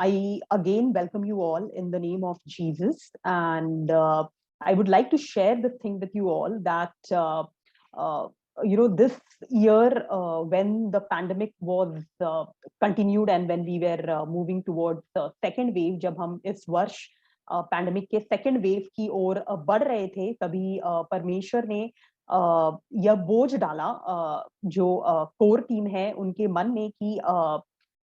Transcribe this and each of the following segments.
I again welcome you all in the name of Jesus, and I would like to share the thing with you all that uh, this year when the pandemic was continued and when we were moving towards the second wave, जब हम इस वर्ष pandemic के second wave की ओर बढ़ रहे थे, तभी परमेश्वर ने यह बोझ डाला जो कोर टीम है उनके मन में कि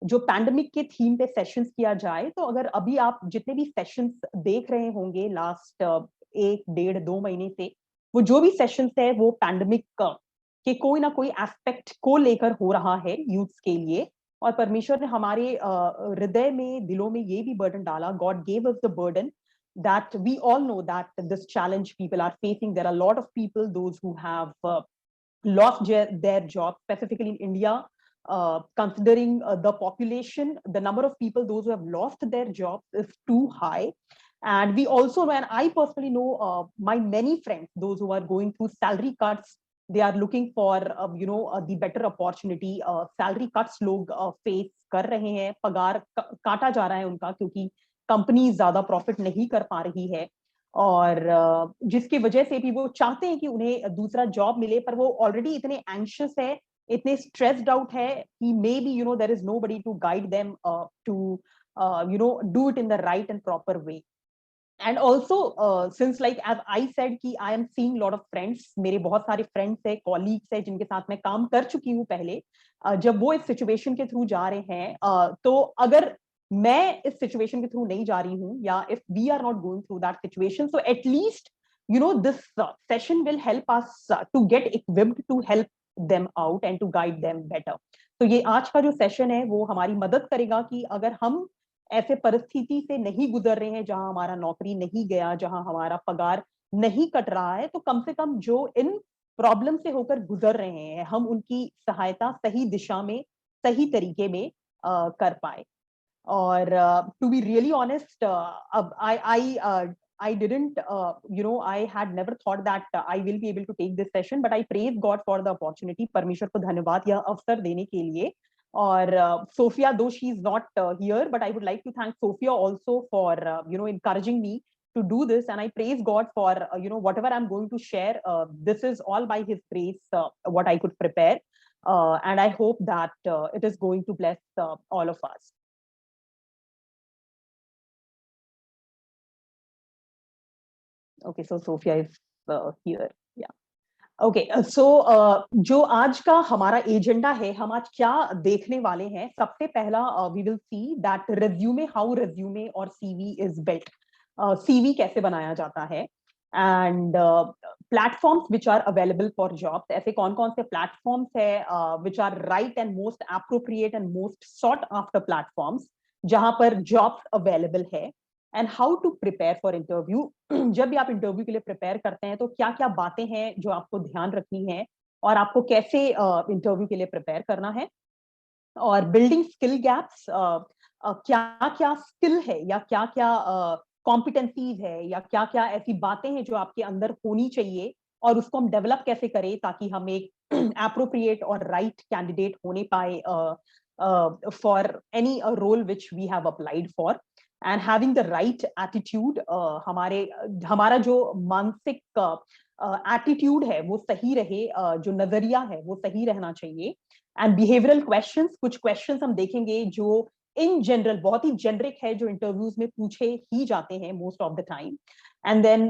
जो पैंडेमिक के थीम पे सेशंस किया जाए। तो अगर अभी आप जितने भी सेशंस देख रहे होंगे लास्ट 1 डेढ़ 2 महीने से, वो जो भी सेशंस है वो पैंडेमिक के कोई ना कोई एस्पेक्ट को लेकर हो रहा है यूथ्स के लिए। और परमेश्वर ने हमारे हृदय में, दिलों में ये भी बर्डन डाला, God gave us the burden that we all know that this challenge people are facing. There are a lot of people, those who have lost their jobs, specifically in India. Considering the population, the number of people, those who have lost their jobs is too high. And we also know, and I personally know my many friends, those who are going through salary cuts, they are looking for the better opportunity. Salary cuts log face कर रहे हैं, पगार काटा जा रहा है उनका, क्योंकि कंपनी ज्यादा प्रॉफिट नहीं कर पा रही है, और जिसकी वजह से भी वो चाहते हैं कि उन्हें दूसरा जॉब मिले, पर वो ऑलरेडी इतने एंशियस है, इतने स्ट्रेस्ड आउट है कि may be there is nobody to guide them to do it in the right and proper way. And also since like as I said कि I am seeing lot of friends, मेरे बहुत सारे friends है, colleagues है जिनके साथ मैं काम कर चुकी हूँ पहले, जब वो इस सिचुएशन के थ्रू जा रहे हैं, तो अगर मैं इस सिचुएशन के थ्रू नहीं जा रही हूँ, या if we are not going through that situation, so at least this session will help us to get equipped to help them out and to guide them better. तो ये आज का जो सेशन है वो हमारी मदद करेगा कि अगर हम ऐसे परिस्थिति से नहीं गुजर रहे हैं जहां हमारा नौकरी नहीं गया, जहां हमारा पगार नहीं कट रहा है, तो कम से कम जो इन प्रॉब्लम से होकर गुजर रहे हैं, हम उनकी सहायता सही दिशा में, सही तरीके में कर पाए. और टू बी रियली ऑनेस्ट, अब I didn't, I had never thought that I will be able to take this session, but I praise God for the opportunity. परमेश्वर को धन्यवाद यह अवसर देने के लिए. और Sophia, though she is not here, but I would like to thank Sophia also for encouraging me to do this, and I praise God for whatever I'm going to share. This is all by His grace, what I could prepare, and I hope that it is going to bless all of us. Okay, so Sophia is here. Yeah. Okay, so जो आज का हमारा agenda है, हम आज क्या देखने वाले हैं. सबसे पहला we will see that resume, how resume और CV is built. CV कैसे बनाया जाता है, and platforms which are available for jobs. ऐसे कौन कौन से platforms है which are right and most appropriate and most sought after platforms जहां पर jobs available है. And how to prepare for interview. जब भी आप इंटरव्यू के लिए प्रिपेयर करते हैं तो क्या क्या बातें हैं जो आपको ध्यान रखनी है, और आपको कैसे इंटरव्यू के लिए प्रिपेयर करना है. और बिल्डिंग स्किल गैप्स, क्या क्या स्किल है या क्या क्या कॉम्पिटेंसीज है या क्या क्या ऐसी बातें हैं जो आपके अंदर होनी चाहिए, और उसको हम डेवलप कैसे करें ताकि हम एक एप्रोप्रिएट और राइट कैंडिडेट होने पाए for any role which we have applied for. And having the right attitude, हमारा जो मानसिक एटीट्यूड है वो सही रहे, जो नजरिया है वो सही रहना चाहिए. एंड बिहेवियरल क्वेश्चंस, कुछ क्वेश्चंस हम देखेंगे जो इन जनरल बहुत ही जेनरिक है, जो इंटरव्यूज में पूछे ही जाते हैं most of the time. And then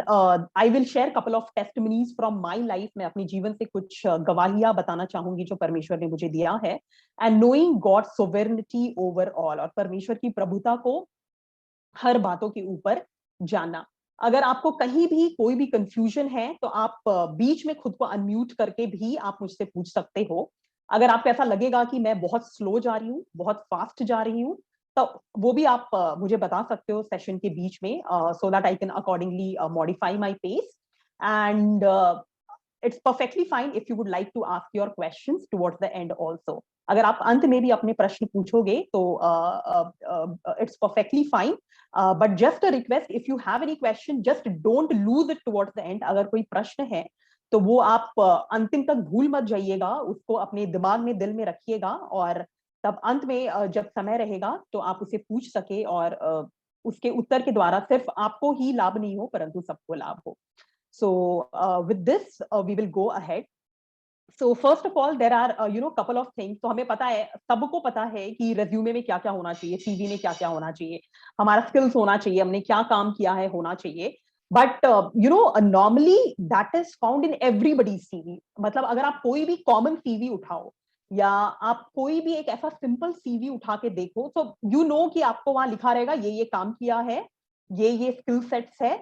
I will share couple of testimonies from my life. मैं अपने जीवन से कुछ गवाहियां बताना चाहूंगी जो परमेश्वर ने मुझे दिया है. And knowing God sovereignty over all, और परमेश्वर की प्रभुता को हर बातों के ऊपर जानना. अगर आपको कहीं भी कोई भी कंफ्यूजन है तो आप बीच में खुद को अनम्यूट करके भी आप मुझसे पूछ सकते हो. अगर आपको ऐसा लगेगा कि मैं बहुत स्लो जा रही हूँ, बहुत फास्ट जा रही हूँ, तो वो भी आप मुझे बता सकते हो सेशन के बीच में, so that I can accordingly modify my pace. And it's perfectly fine if you would like to ask your questions towards the end also. अगर आप अंत में भी अपने प्रश्न पूछोगे तो it's perfectly fine, but just a request, if you have any question just don't lose it towards the end. अगर कोई प्रश्न है तो वो आप अंतिम तक भूल मत जाइएगा, उसको अपने दिमाग में, दिल में रखिएगा, और तब अंत में जब समय रहेगा तो आप उसे पूछ सके, और उसके उत्तर के द्वारा सिर्फ आपको ही लाभ नहीं हो परंतु सबको लाभ हो। So with this we will go ahead. So first of all there are couple of things. तो हमें पता है, सबको पता है कि रेज्यूमे में क्या क्या होना चाहिए, सीवी में क्या क्या होना चाहिए, हमारा स्किल्स होना चाहिए, हमने क्या काम किया है होना चाहिए। But normally that is found in everybody CV. मतलब अगर आप कोई भी कॉमन सीवी उठाओ या आप कोई भी एक ऐसा सिंपल सीवी उठा के देखो, तो यू नो कि आपको वहां लिखा रहेगा ये काम किया है, ये स्किल सेट्स है।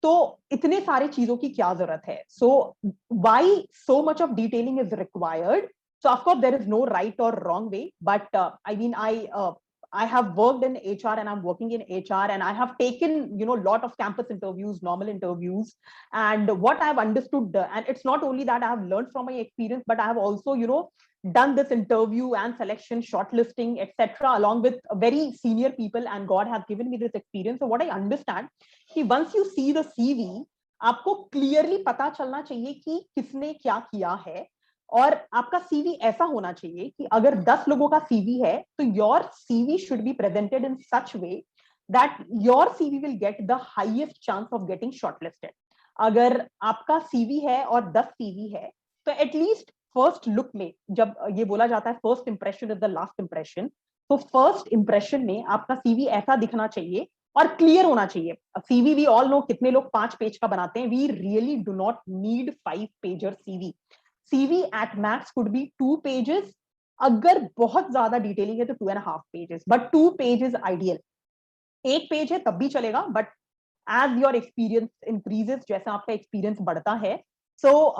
तो इतने सारे चीजों की क्या जरूरत है? So why so much of detailing is required? So of course there is no right or wrong way, but I mean I have worked in HR and I'm working in HR, and I have taken lot of campus interviews, normal interviews, and what I've understood, and it's not only that I have learned from my experience, but I have also done this interview and selection, shortlisting, etc., along with very senior people, and God has given me this experience. So what I understand कि once you see the CV, आपको clearly पता चलना चाहिए कि किसने क्या किया है, और आपका CV ऐसा होना चाहिए कि अगर 10 लोगों का CV है तो your CV should be presented in such way that your CV will get the highest chance of getting shortlisted. अगर आपका CV है और 10 CV है तो एटलीस्ट फर्स्ट लुक में, जब ये बोला जाता है first impression is the last impression, तो फर्स्ट इंप्रेशन में आपका सीवी ऐसा दिखना चाहिए और क्लियर होना चाहिए। सीवी वी ऑल नो कितने लोग 5 पेज का बनाते हैं, we really do not need 5 pager CV. CV at max could be 2 pages, अगर बहुत ज्यादा डिटेलिंग है तो 2.5 pages, but 2 page is ideal. 1 page है तब भी चलेगा, but as your experience increases, जैसा आपका एक्सपीरियंस बढ़ता है, सो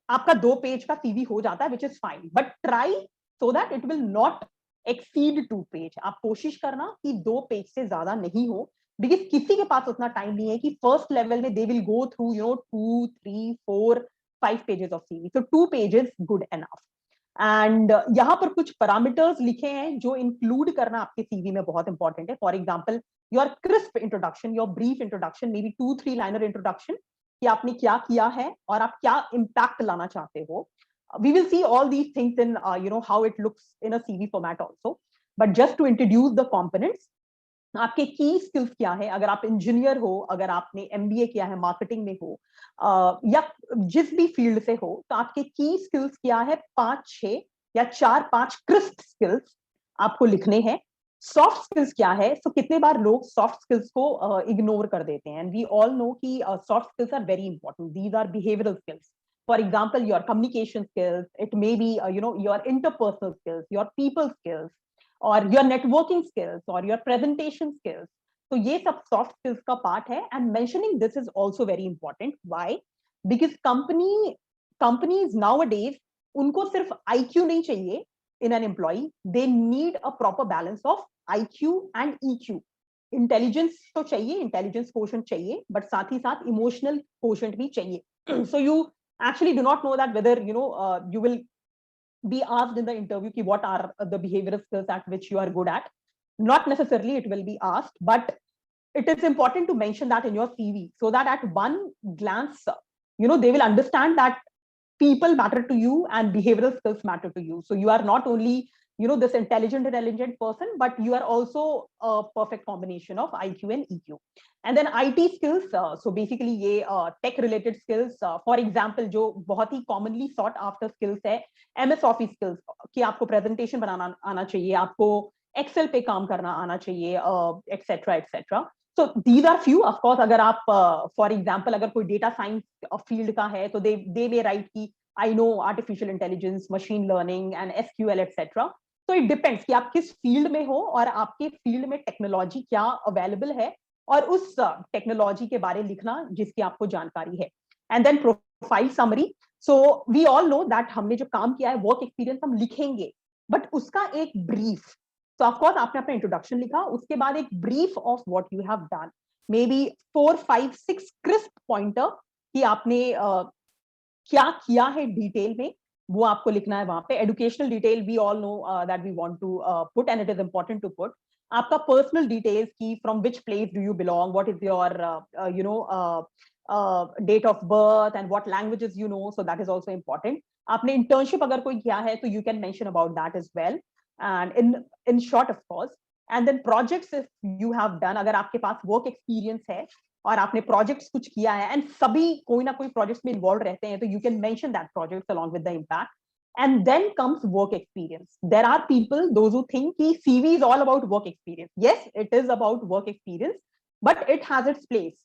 आपका 2 पेज का सीवी हो जाता है, which is fine, but try so that it will not exceed 2 page. आप कोशिश करना कि 2 पेज से ज्यादा नहीं हो, बिकॉज किसी के पास उतना टाइम नहीं है कि फर्स्ट लेवल में they will go through 2, 3, 4, 5 pages of CV. So 2 pages good enough. And यहाँ पर कुछ पैरामीटर्स लिखे हैं जो इंक्लूड करना आपके सीवी में बहुत इंपॉर्टेंट है। For example your crisp introduction, your brief introduction, may be 2-3 liner introduction कि आपने क्या किया है और आप क्या इम्पैक्ट लाना चाहते हो। We will see all these things in how it looks in a CV format also, but just to introduce the components, आपके की स्किल्स क्या है। अगर आप इंजीनियर हो, अगर आपने एमबीए किया है, मार्केटिंग में हो, या जिस भी फील्ड से हो, तो आपके की स्किल्स क्या है, 5-6 या 4-5 क्रिस्प स्किल्स आपको लिखने हैं। सॉफ्ट स्किल्स क्या है, तो कितने बार लोग सॉफ्ट स्किल्स को इग्नोर कर देते हैं, एंड वी ऑल नो कि soft skills are very important, these are behavioural skills. For example, your communication skills, it may be your interpersonal skills, your people skills, और your networking skills और your presentation skills। तो ये सब soft skills का part है, and mentioning this is also very important. Why? Because companies nowadays, उनको सिर्फ IQ नहीं चाहिए in an employee, they need a proper balance of IQ and EQ। Intelligence तो चाहिए, इंटेलिजेंस quotient चाहिए, but साथ ही साथ इमोशनल quotient भी चाहिए। So you actually do not know that whether you will be asked in the interview ki what are the behavioral skills at which you are good at. Not necessarily it will be asked, but it is important to mention that in your CV so that at one glance they will understand that people matter to you and behavioral skills matter to you. So you are not only this intelligent person, but you are also a perfect combination of IQ and EQ. And then IT skills, so basically ye tech related skills, for example जो बहुत ही commonly sought after skills है MS Office skills, कि आपको presentation बनाना आना चाहिए, आपको Excel पे काम करना आना चाहिए, etc etc. So these are few. Of course अगर आप for example अगर कोई data science field का है तो they may write कि I know artificial intelligence, machine learning and SQL etc. तो इट डिपेंड्स कि आप किस फील्ड में हो और आपके फील्ड में टेक्नोलॉजी क्या अवेलेबल है, और उस टेक्नोलॉजी के बारे में लिखना जिसकी आपको जानकारी है। And then profile summary, so we all know that हमने जो काम किया है, वर्क एक्सपीरियंस हम लिखेंगे, बट उसका एक ब्रीफ। तो ऑफ कोर्स आपने अपना इंट्रोडक्शन लिखा, उसके बाद एक brief of what you have done, may be 4, 5, 6 crisp pointer कि आपने क्या किया है डिटेल में, वो आपको लिखना है वहां पे. Educational detail we all know that we want to put and it is important to put. आपका पर्सनल डिटेल्स की from which place do you belong, what is your date of birth and what languages you know, so that is also important. आपने internship अगर कोई किया है तो you can mention about that as well, and in short of course. And then projects if you have done, अगर आपके पास work experience है और आपने projects कुछ किया है, and सभी कोई ना कोई projects में involved रहते हैं, तो you can mention that projects along with the impact. And then comes work experience. There are people, those who think कि CV is all about work experience. Yes, it is about work experience, but it has its place.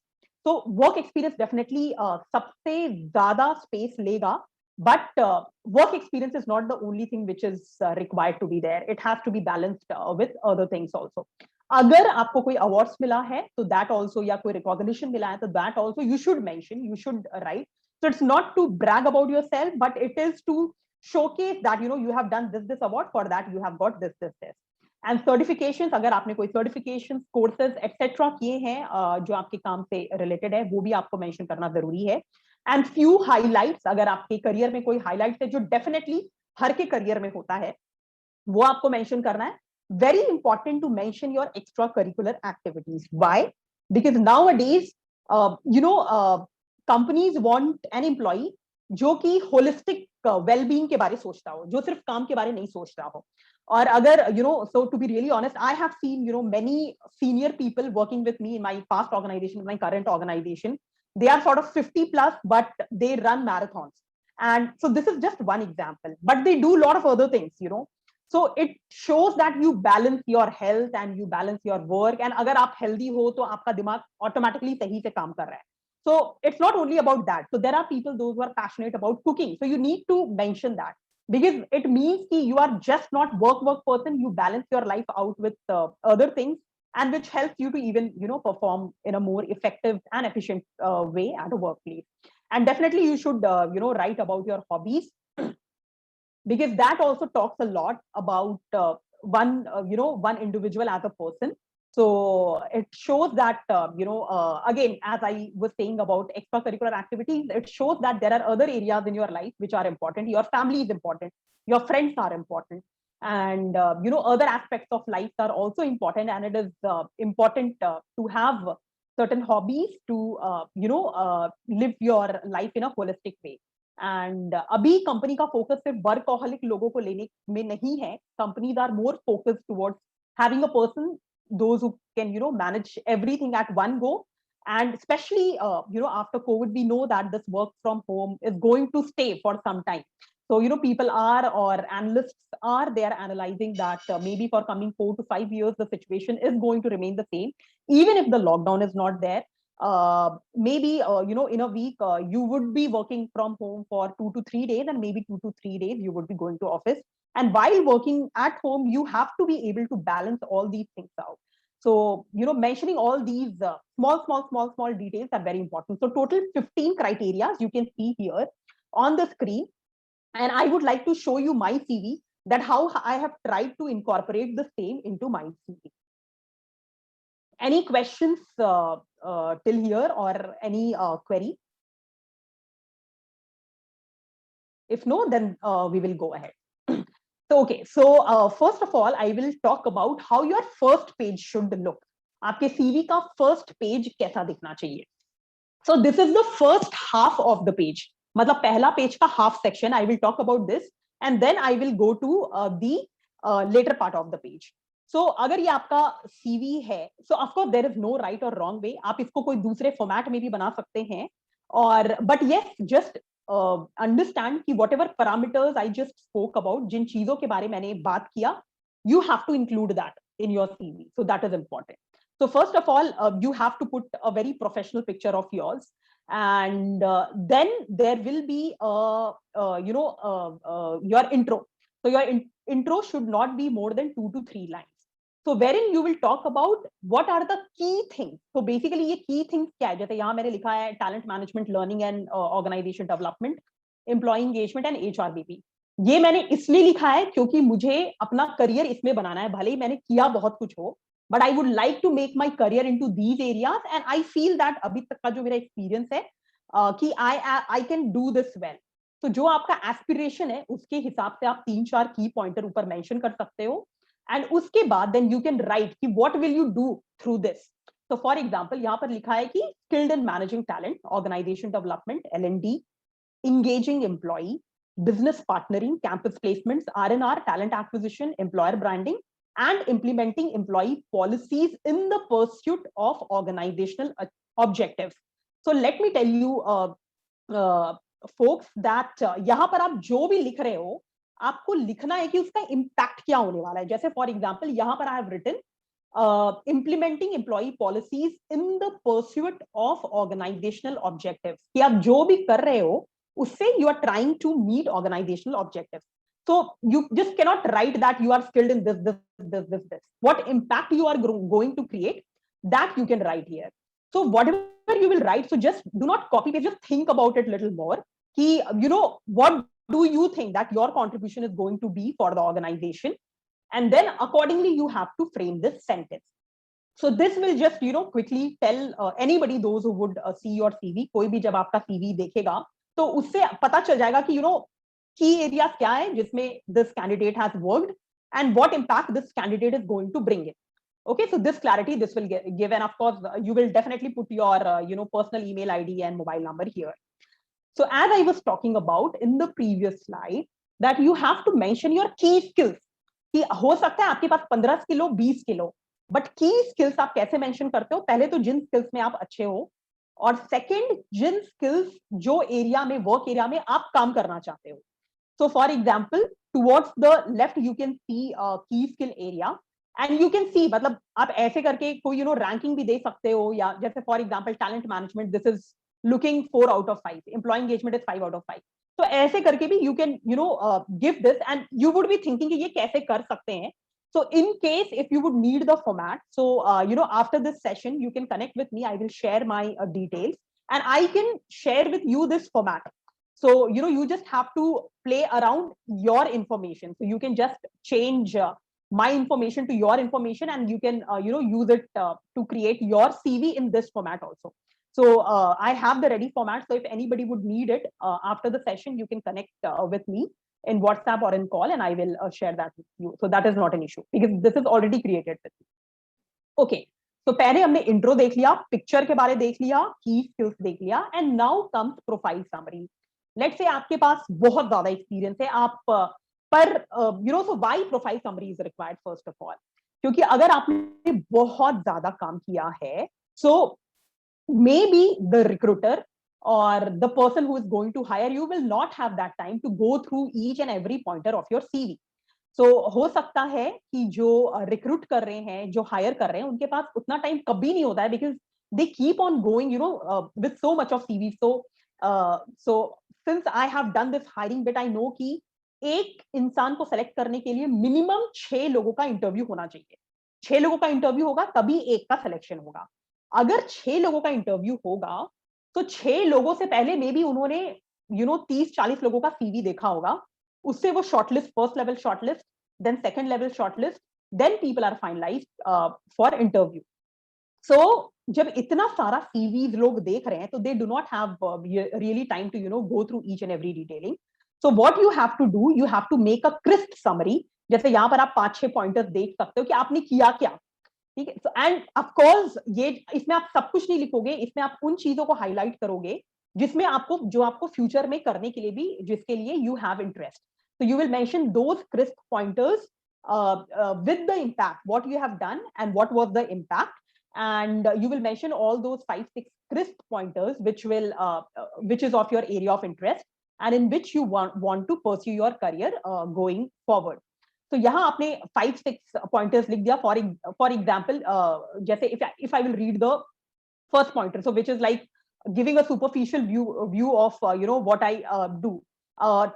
तो work experience definitely सबसे ज्यादा space लेगा, but work experience is not the only thing which is required to be there. It has to be balanced with other things also. अगर आपको कोई awards मिला है तो दैट ऑल्सो, या कोई रिकॉग्निशन मिला है तो that also you should mention, you should write. So it's not to brag about yourself, but it is to showcase that you have done this award, for that you have got this. And certifications, अगर आपने कोई certification courses etcetera किए हैं जो आपके काम से related है, वो भी आपको मेंशन करना जरूरी है. एंड फ्यू हाइलाइट्स, अगर आपके करियर में कोई हाइलाइट्स है जो डेफिनेटली हर के करियर में होता है, वो आपको मेंशन करना है. Very important to mention your extra curricular activities. Why? Because nowadays companies want an employee जो कि होलिस्टिक वेलबींग के बारे में सोचता हो, जो सिर्फ काम के बारे नहीं सोचता हो. और अगर so to be really honest, I have seen many senior people working with me in my past organization, my current organization. They are sort of 50 plus, but they run marathons. And so this is just one example, but they do a lot of other things. So it shows that you balance your health and you balance your work. And agar aap healthy ho to aapka dimag automatically sahi se kaam kar raha hai. So it's not only about that. So there are people, those who are passionate about cooking, so you need to mention that, because it means that you are just not work person. You balance your life out with other things, and which helps you to even perform in a more effective and efficient way at a workplace. And definitely you should write about your hobbies, because that also talks a lot about one individual as a person. So it shows that again, as I was saying about extracurricular activities, it shows that there are other areas in your life which are important. Your family is important, your friends are important, and other aspects of life are also important. And it is important to have certain hobbies to live your life in a holistic way. And अभी company का focus सिर्फ workaholic लोगों को लेने में नहीं है. Companies are more focused towards having a person, those who can manage everything at one go. And especially after COVID, we know that this work from home is going to stay for some time. So people are, or analysts are, they are analyzing that maybe for coming 4 to 5 years the situation is going to remain the same, even if the lockdown is not there. Maybe in a week you would be working from home for 2 to 3 days, and maybe 2 to 3 days you would be going to office. And while working at home, you have to be able to balance all these things out. So mentioning all these small details are very important. So total 15 criteria you can see here on the screen, and I would like to show you my CV, that how I have tried to incorporate the same into my CV. Any questions till here, or any query? If no, then we will go ahead. So okay, so first of all, I will talk about how your first page should look. आपके CV का first page कैसा दिखना चाहिए? So this is the first half of the page. मतलब पहला page का half section. I will talk about this, and then I will go to the later part of the page. So अगर ये आपका CV है, so of course there is no right or wrong way. आप इसको कोई दूसरे format में भी बना सकते हैं, और but yes, just understand कि whatever parameters I just spoke about, जिन चीजों के बारे में मैंने बात किया, you have to include that in your CV. So that is important. So first of all, you have to put a very professional picture of yours, and then there will be your intro. So your intro should not be more than 2 to 3 lines. So wherein you will talk about what are the key things. So basically ये key things क्या है? जैसे यहाँ मैंने लिखा है talent management, learning and organization development, employee engagement and HRBP. ये मैंने इसलिए लिखा है क्योंकि मुझे अपना करियर इसमें बनाना है. भले ही मैंने किया बहुत कुछ हो, but I would like to make my career into these areas, and I feel that अभी तक का जो मेरा experience है कि I can do this well. तो जो आपका एस्पिरेशन है उसके हिसाब से आप 3-4 की पॉइंटर ऊपर मेंशन कर सकते हो, एंड उसके बाद देन यू कैन राइट कि what will you do through this. तो फॉर एग्जांपल यहाँ पर लिखा है कि skilled in managing talent, organisation development, L&D, engaging employee, business partnering, campus placements, R&R, talent acquisition, employer branding, and implementing employee policies in the pursuit of organizational objectives. So let me tell you, folks, that यहाँ पर आप जो भी लिख रहे हो, आपको लिखना है कि उसका इम्पैक्ट क्या होने वाला है. जैसे फॉर एग्जाम्पल यहाँ पर I have written implementing employee policies in the pursuit of organizational objectives. कि आप जो भी कर रहे हो उससे you are trying to meet organizational objectives. So you just cannot write that you are skilled in this. What impact you are going to create, that you can write here. So whatever you will write, so just do not copy paste, just think about it a little more. Ki, you know, what do you think that your contribution is going to be for the organization? And then accordingly you have to frame this sentence. So this will just, you know, quickly tell anybody, those who would see your CV, कोई भी जब आपका CV देखेगा तो उससे पता चल जाएगा कि, you know, key areas क्या है जिसमें this candidate has worked and what impact this candidate is going to bring in. Okay, so this clarity this will give, and of course you will definitely put your you know, personal email ID and mobile number here. So as I was talking about in the previous slide, that you have to mention your key skills. कि हो सकता है आपके पास 15 skill हो, 20 skill हो, but की skills आप कैसे मेंशन करते हो? पहले तो जिन स्किल्स में आप अच्छे हो, और सेकंड जिन स्किल्स जो एरिया में, वर्क एरिया में आप काम करना चाहते हो. So for example towards the left you can see की skill area, and you can see, मतलब आप ऐसे करके कोई, यू नो, रैंकिंग भी दे सकते हो, या जैसे for example talent management, this is looking 4 out of 5, employ engagement is 5 out of 5. तो ऐसे करके भी you can, you know, give this, and you would be thinking कि ये कैसे कर सकते हैं. So in case if you would need the format, so you know, after this session you can connect with me, I will share my details and I can share with you this format. So you know, you just have to play around your information, so you can just change my information to your information, and you can you know, use it to create your CV in this format also. So I have the ready format, so if anybody would need it after the session, you can connect with me in WhatsApp or in call, and I will share that with you. So that is not an issue because this is already created with you. Okay, so पहले हमने intro देख लिया, picture के बारे देख लिया, key skills देख लिया, and now comes profile summary. Let's say आपके पास बहुत ज्यादा experience है, आप पर you know, so why profile summary is required first of all? क्योंकि अगर आपने बहुत ज्यादा काम किया है, so maybe the recruiter or the person who is going to hire you will not have that time to go through each and every pointer of your CV. So हो सकता है कि जो रिक्रूट कर रहे हैं, जो हायर कर रहे हैं, उनके पास उतना टाइम कभी नहीं होता है, because they keep on going, you know, with so much of CV. So since I have done this hiring bit, I know कि एक इंसान को सेलेक्ट करने के लिए मिनिमम 6 लोगों का इंटरव्यू होना चाहिए. 6 लोगों का इंटरव्यू होगा तभी एक का सिलेक्शन होगा. अगर 6 लोगों का इंटरव्यू होगा तो 6 लोगों से पहले मे बी उन्होंने, यू नो, 30-40 लोगों का सीवी देखा होगा, उससे वो shortlist, first level shortlist, then second level shortlist, then people are finalised for interview. So जब इतना सारा सीवीज लोग देख रहे हैं तो they do not have really time to, you know, go through each and every detailing. So what you have to do, you have to make a crisp summary. जैसे यहाँ पर आप 5-6 पॉइंटर्स देख सकते हो कि आपने किया क्या. ठीक है, एंड ऑफ कोर्स ये, इसमें आप सब कुछ नहीं लिखोगे, इसमें आप उन चीजों को हाईलाइट करोगे जिसमें आपको, जो आपको फ्यूचर में करने के लिए भी, जिसके लिए you have interest. So you will mention those crisp pointers with the impact, what you have done and what was the impact, and you will mention all those 5-6 crisp pointers which is of your area of interest and in which you want to pursue your career going forward. तो यहाँ आपने 5-6 pointers लिख दिया. For example, जैसे if I will read the first pointer, so which is like giving a superficial view of you know, what I do.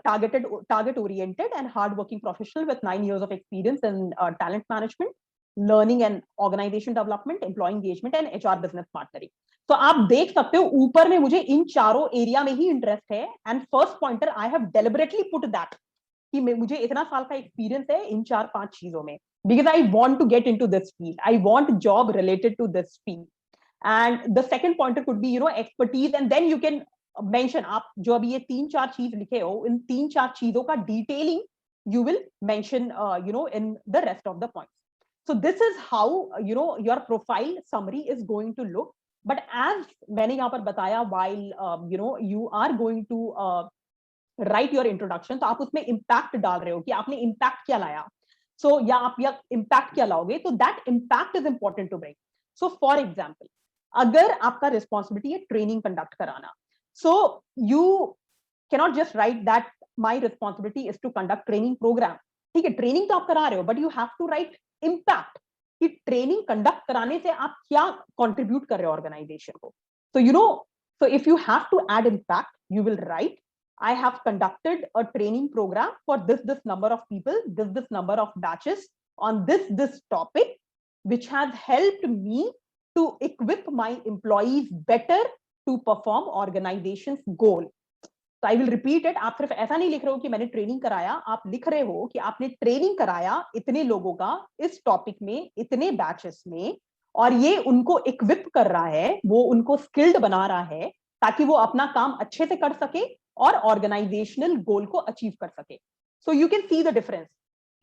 Target oriented and hard working professional with 9 years of experience in talent management, learning and organization development, employee engagement and HR business partnering. तो आप देख सकते हो ऊपर में मुझे इन चारों area में ही इंटरेस्ट है, and first pointer I have deliberately put that कि मुझे इतना साल का एक्सपीरियंस है इन 4-5 चीजों में, because I want to get into this field, I want job related to this field. And the second pointer could be, you know, expertise, and then you can mention, आप जो अभी ये 3-4 चीज लिखे हो, इन 3-4 चीजों का detailing you will mention in the rest of the points. So this is how your profile summary is going to look. But as मैंने यहाँ पर बताया, while you are going to right your introduction, तो आप उसमें impact डाल रहे हो कि आपने इम्पैक्ट क्या लाया, सो या आप या इम्पैक्ट क्या लाओगे, तो that impact is important to bring. So for example, अगर आपका रिस्पॉन्सिबिलिटी है ट्रेनिंग कंडक्ट कराना, so you cannot just write that my responsibility is to conduct training program. ठीक है, ट्रेनिंग तो आप करा रहे हो, but you have to write impact, कि ट्रेनिंग कंडक्ट कराने से आप क्या कॉन्ट्रीब्यूट कर रहे हो ऑर्गेनाइजेशन को. So if you have to add impact, you will write, I have conducted a training program for this number of people, this number of batches on this topic, which has helped me to equip my employees better to perform organization's goal. So I will repeat it. आप सिर्फ ऐसा नहीं लिख रहे हो कि मैंने training कराया, आप लिख रहे हो कि आपने ट्रेनिंग कराया इतने लोगों का इस टॉपिक में इतने बैचेस में, और ये उनको इक्विप कर रहा है, वो उनको स्किल्ड बना रहा है ताकि वो अपना काम अच्छे से कर सके और ऑर्गेनाइजेशनल गोल को अचीव कर सके. So you can see the difference.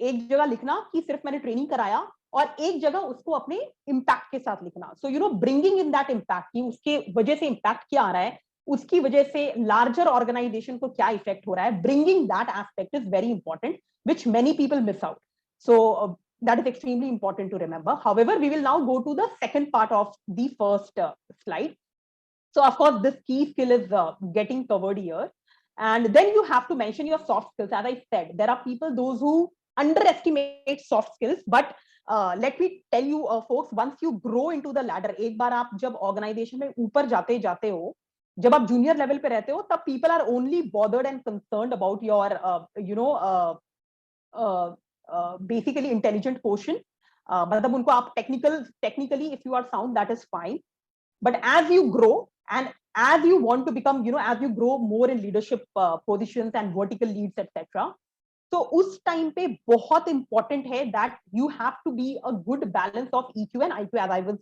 एक जगह लिखना कि सिर्फ मैंने ट्रेनिंग कराया, और एक जगह उसको अपने इम्पैक्ट के साथ लिखना. सो ब्रिंगिंग इन दैट इम्पैक्ट, कि उसके वजह से इम्पैक्ट क्या आ रहा है, उसकी वजह से लार्जर ऑर्गेनाइजेशन को क्या इफेक्ट हो रहा है. Bringing that aspect is very important, which many people miss out. So that is extremely important to remember. However, we will now go to the second part of the first slide. So of course this key skill is getting covered here, and then you have to mention your soft skills. As I said, there are people those who underestimate soft skills, but let me tell you folks, once you grow into the ladder, एक बार आप जब organisation में ऊपर जाते जाते हो, जब आप जूनियर लेवल पे रहते हो, तब people are only bothered and concerned about your basically intelligent quotient. मतलब उनको आप technically if you are sound, that is fine, but as you grow and as you want to become, as you grow more in leadership positions and vertical leads etc, तो उस time पे बहुत important है that you have to be a good balance of EQ and IQ, as I was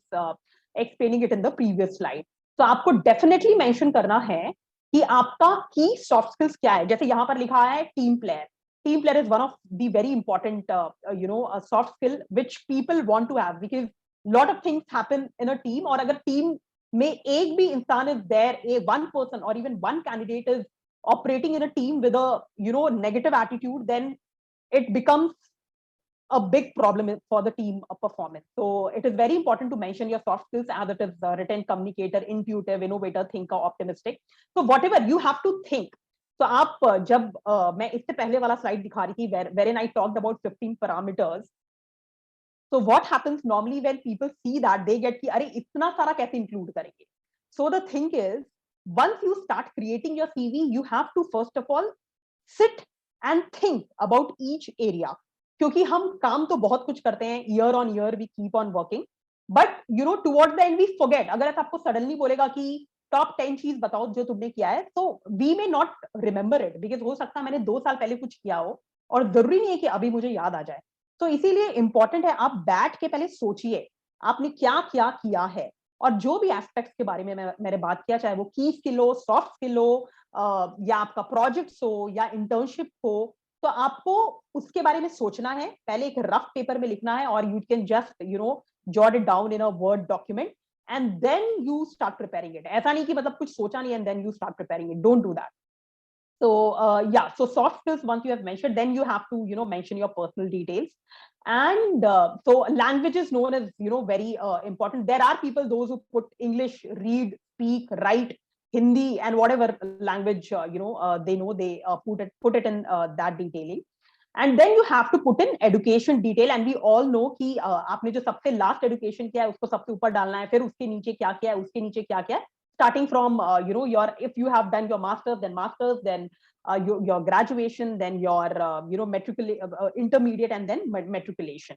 explaining it in the previous slide. तो आपको definitely mention करना है कि आपका की सॉफ्ट स्किल्स क्या है. जैसे यहाँ पर लिखा है team player. Team player is one of the very important soft skill which people want to have, because lot of things happen in a team. और अगर टीम में एक भी इंसान is there, one person or even one candidate is operating in a team with a negative attitude, then it becomes a big problem for the team performance. So it is very important to mention your soft skills, as it is written, communicator, intuitive, innovator, thinker, optimistic. So whatever you have to think. तो आप जब मैं इससे पहले वाला slide दिखा रही थी, wherein I talked about 15 parameters. So what happens normally when people see that, they get कि अरे इतना सारा कैसे इंक्लूड करेंगे. So the thing is, once you start creating your CV, you have to first of all sit and think about each area. क्योंकि हम काम तो बहुत कुछ करते हैं, year on year we keep on working, but towards the end we forget. अगर ऐसा आपको सडनली बोलेगा कि टॉप 10 चीज बताओ जो तुमने किया है, तो we may not remember it, because हो सकता है मैंने 2 साल पहले कुछ किया हो और जरूरी नहीं है कि अभी मुझे याद आ जाए. तो इसीलिए इंपॉर्टेंट है आप बैठ के पहले सोचिए आपने क्या क्या किया है, और जो भी एस्पेक्ट्स के बारे में मैंने बात किया, चाहे वो की स्किल हो, सॉफ्ट स्किल हो, या आपका प्रोजेक्ट्स हो या इंटर्नशिप हो, तो आपको उसके बारे में सोचना है. पहले एक रफ पेपर में लिखना है, और you can just jot it down in a Word document, and then you start preparing it. ऐसा नहीं कि मतलब कुछ सोचा नहीं and then you start preparing it. Don't do that. So yeah, so soft skills once you have mentioned, then you have to mention your personal details. And so language is known as very important. There are people those who put English, read, speak, write, Hindi, and whatever language they know, they put it in that detailing. And then you have to put in education detail, and we all know कि आपने जो सबसे last education किया है उसको सबसे ऊपर डालना है, फिर उसके नीचे क्या किया है, उसके नीचे क्या किया है, starting from your, if you have done your masters, then your graduation, then your intermediate, and then matriculation.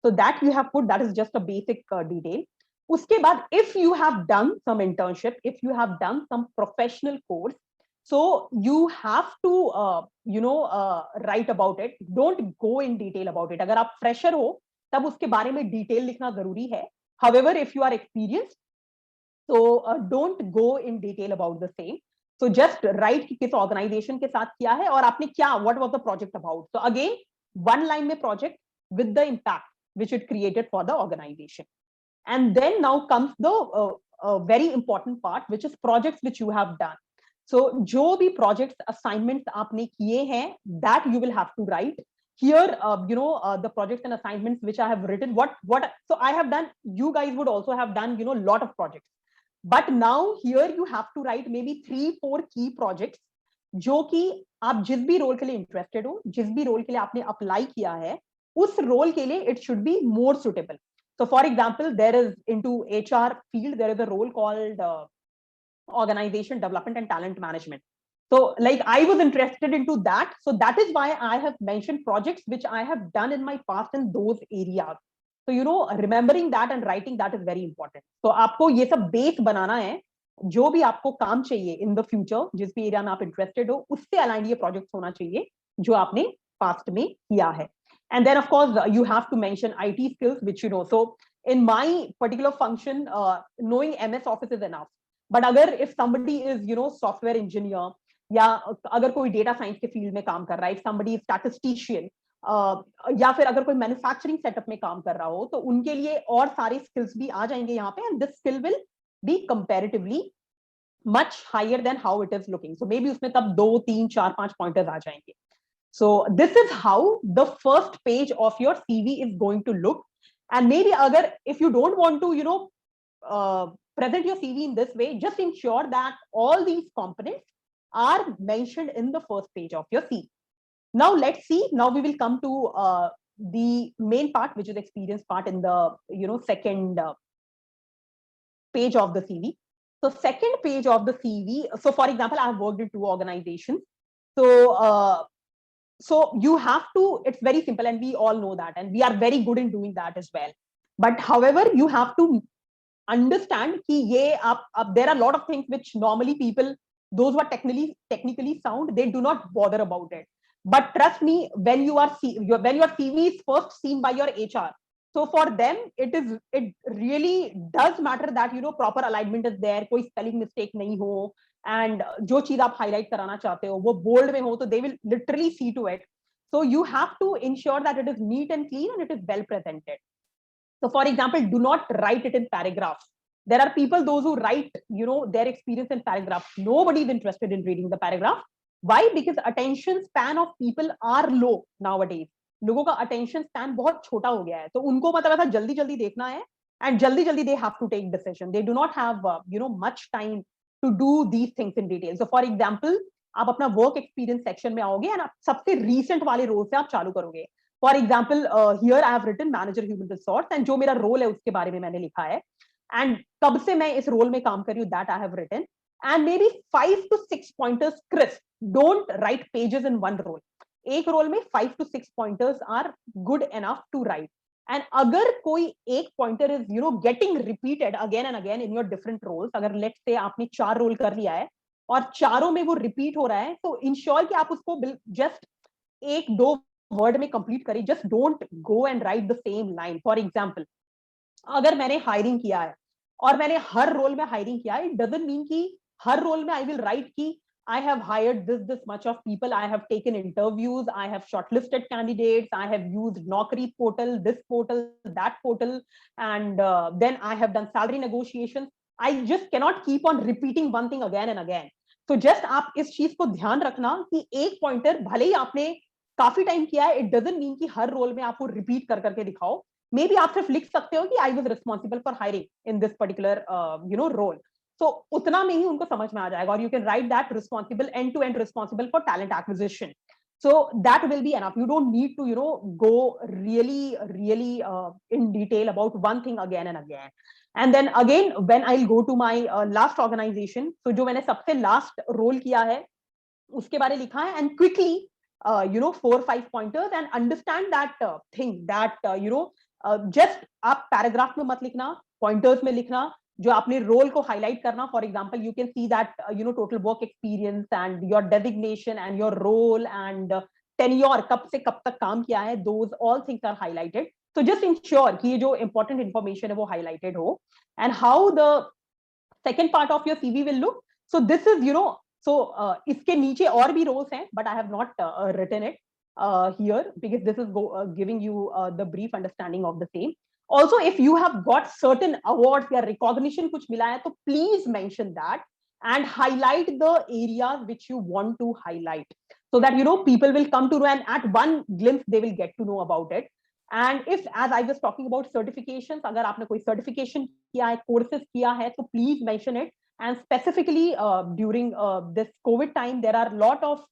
So that you have put, that is just a basic detail. उसके बाद if you have done some internship, if you have done some professional course, so you have to write about it. Don't go in detail about it. अगर आप fresher हो तब उसके बारे में detail लिखना जरूरी है. However, if you are experienced, so don't go in detail about the same. So just write कि किस organization के साथ किया है और आपने क्या, what was the project about. So again, one line में project with the impact which it created for the organization. And then now comes the very important part, which is projects which you have done. So जो भी projects assignments आपने किए हैं, that you will have to write. Here, the projects and assignments which I have written, so I have done, you guys would also have done, lot of projects. But now here you have to write maybe 3-4 key projects जो कि आप जिस भी role के लिए interested हो, जिस भी रोल के लिए आपने अप्लाई किया है, उस रोल के लिए it should be more suitable. So for example, there is into HR field, there is a role called organization development and talent management. So like I was interested into that. So that is why I have mentioned projects which I have done in my past in those areas. So, remembering that and writing that is very important. So आपको ये सब base बनाना है, जो भी आपको काम चाहिए in the future, जिस भी एरिया में आप interested हो, उससे aligned ये projects होना चाहिए, जो आपने past में किया है. And then of course, you have to mention IT skills, which you know. So in my particular function, knowing MS Office is enough. But अगर if somebody is, software engineer, या अगर कोई data science के field में काम कर रहा है, if somebody is statistician, या फिर अगर कोई मैन्युफैक्चरिंग सेटअप में काम कर रहा हो, तो उनके लिए और सारे स्किल्स भी आ जाएंगे यहाँ पे, and this skill will be comparatively much higher than how it is looking. So maybe उसमें तब 2, 3, 4, 5 पॉइंटर्स आ जाएंगे. So this is how the first page of your CV is going to look. And maybe agar if you don't want to present your CV in this way, just ensure that all these components are mentioned in the first page of your CV. Now let's see. Now we will come to the main part, which is experience part in the second page of the CV. So second page of the CV. So for example, I have worked in 2 organizations. So you have to, it's very simple, and we all know that, and we are very good in doing that as well. But however, you have to understand कि ये आप there are a lot of things which normally people, those who are technically sound, they do not bother about it. But trust me, when your CV is first seen by your HR, so for them it really does matter that proper alignment is there, कोई spelling mistake नहीं हो, and जो चीज आप highlight कराना चाहते हो वो bold में हो, तो they will literally see to it. So you have to ensure that it is neat and clean and it is well presented. So for example, do not write it in paragraphs. There are people, those who write, their experience in paragraphs. Nobody is interested in reading the paragraph. Why? Because attention span of people are low nowadays. लोगों का attention span बहुत छोटा हो गया है, तो उनको मतलब ऐसा जल्दी जल्दी देखना है, and जल्दी जल्दी they have to take decision. They do not have much time to do these things in detail. So for example, आप अपना work experience section में आओगे and आप सबसे recent वाले रोल से आप चालू करोगे. For example, here I have written manager human resource, and जो मेरा रोल है उसके बारे में मैंने लिखा है, and कब से मैं इस रोल में काम कर रही हूँ, that I have written, and maybe 5 to 6 pointers crisp. Don't write pages in one role. एक रोल में 5 to 6 pointers are good enough to write. And अगर कोई एक pointer is getting repeated again and again in your different roles, अगर let's say आपने 4 role कर लिया है और चारों में वो repeat हो रहा है, तो ensure कि आप उसको just 1-2 वर्ड में कंप्लीट करें. Just don't go and right the same line. For example, अगर मैंने हायरिंग किया है और मैंने हर रोल में हायरिंग किया है, इट डजंट मीन कि हर रोल में आई विल राइट कि I have hired this much of people, I have taken interviews, I have shortlisted candidates, I have used Naukri portal, this portal, that portal, and then I have done salary negotiations. I just cannot keep on repeating one thing again and again. So just आप इस चीज को ध्यान रखना कि एक pointer भले ही आपने काफी टाइम किया है, इट डजंट मीन कि हर रोल में आपको रिपीट कर करके दिखाओ. मे बी आप सिर्फ लिख सकते हो कि I was responsible for hiring in this particular role. So उतना में ही उनको समझ में आ जाएगा. और you can write that responsible, end to end responsible for talent acquisition. So that will be enough. You don't need to go really in detail about one thing again and again. And then again, when I'll go to my last organization, so जो मैंने सबसे last role किया है उसके बारे लिखा है, and quickly 4-5 pointers, and understand that thing that just आप paragraph में मत लिखना, pointers में लिखना, जो आपने रोल को हाईलाइट करना. For example, you can see that total work experience and your designation and your role and tenure, कब से कब तक काम किया है, those all things are highlighted. So just ensure कि ये जो important information है वो highlighted हो. And how the second part of your CV will look. So this is So iske niche aur bhi roles hain, but I have not written it here because this is giving you the brief understanding of the same. Also, if you have got certain awards or recognition kuch mila hai, to please mention that and highlight the areas which you want to highlight, so that people will come to know, and at one glimpse they will get to know about it. And if, as I was talking about certifications, agar aapne koi certification kiya hai, courses kiya hai, so please mention it. And specifically during this COVID time, there are a lot of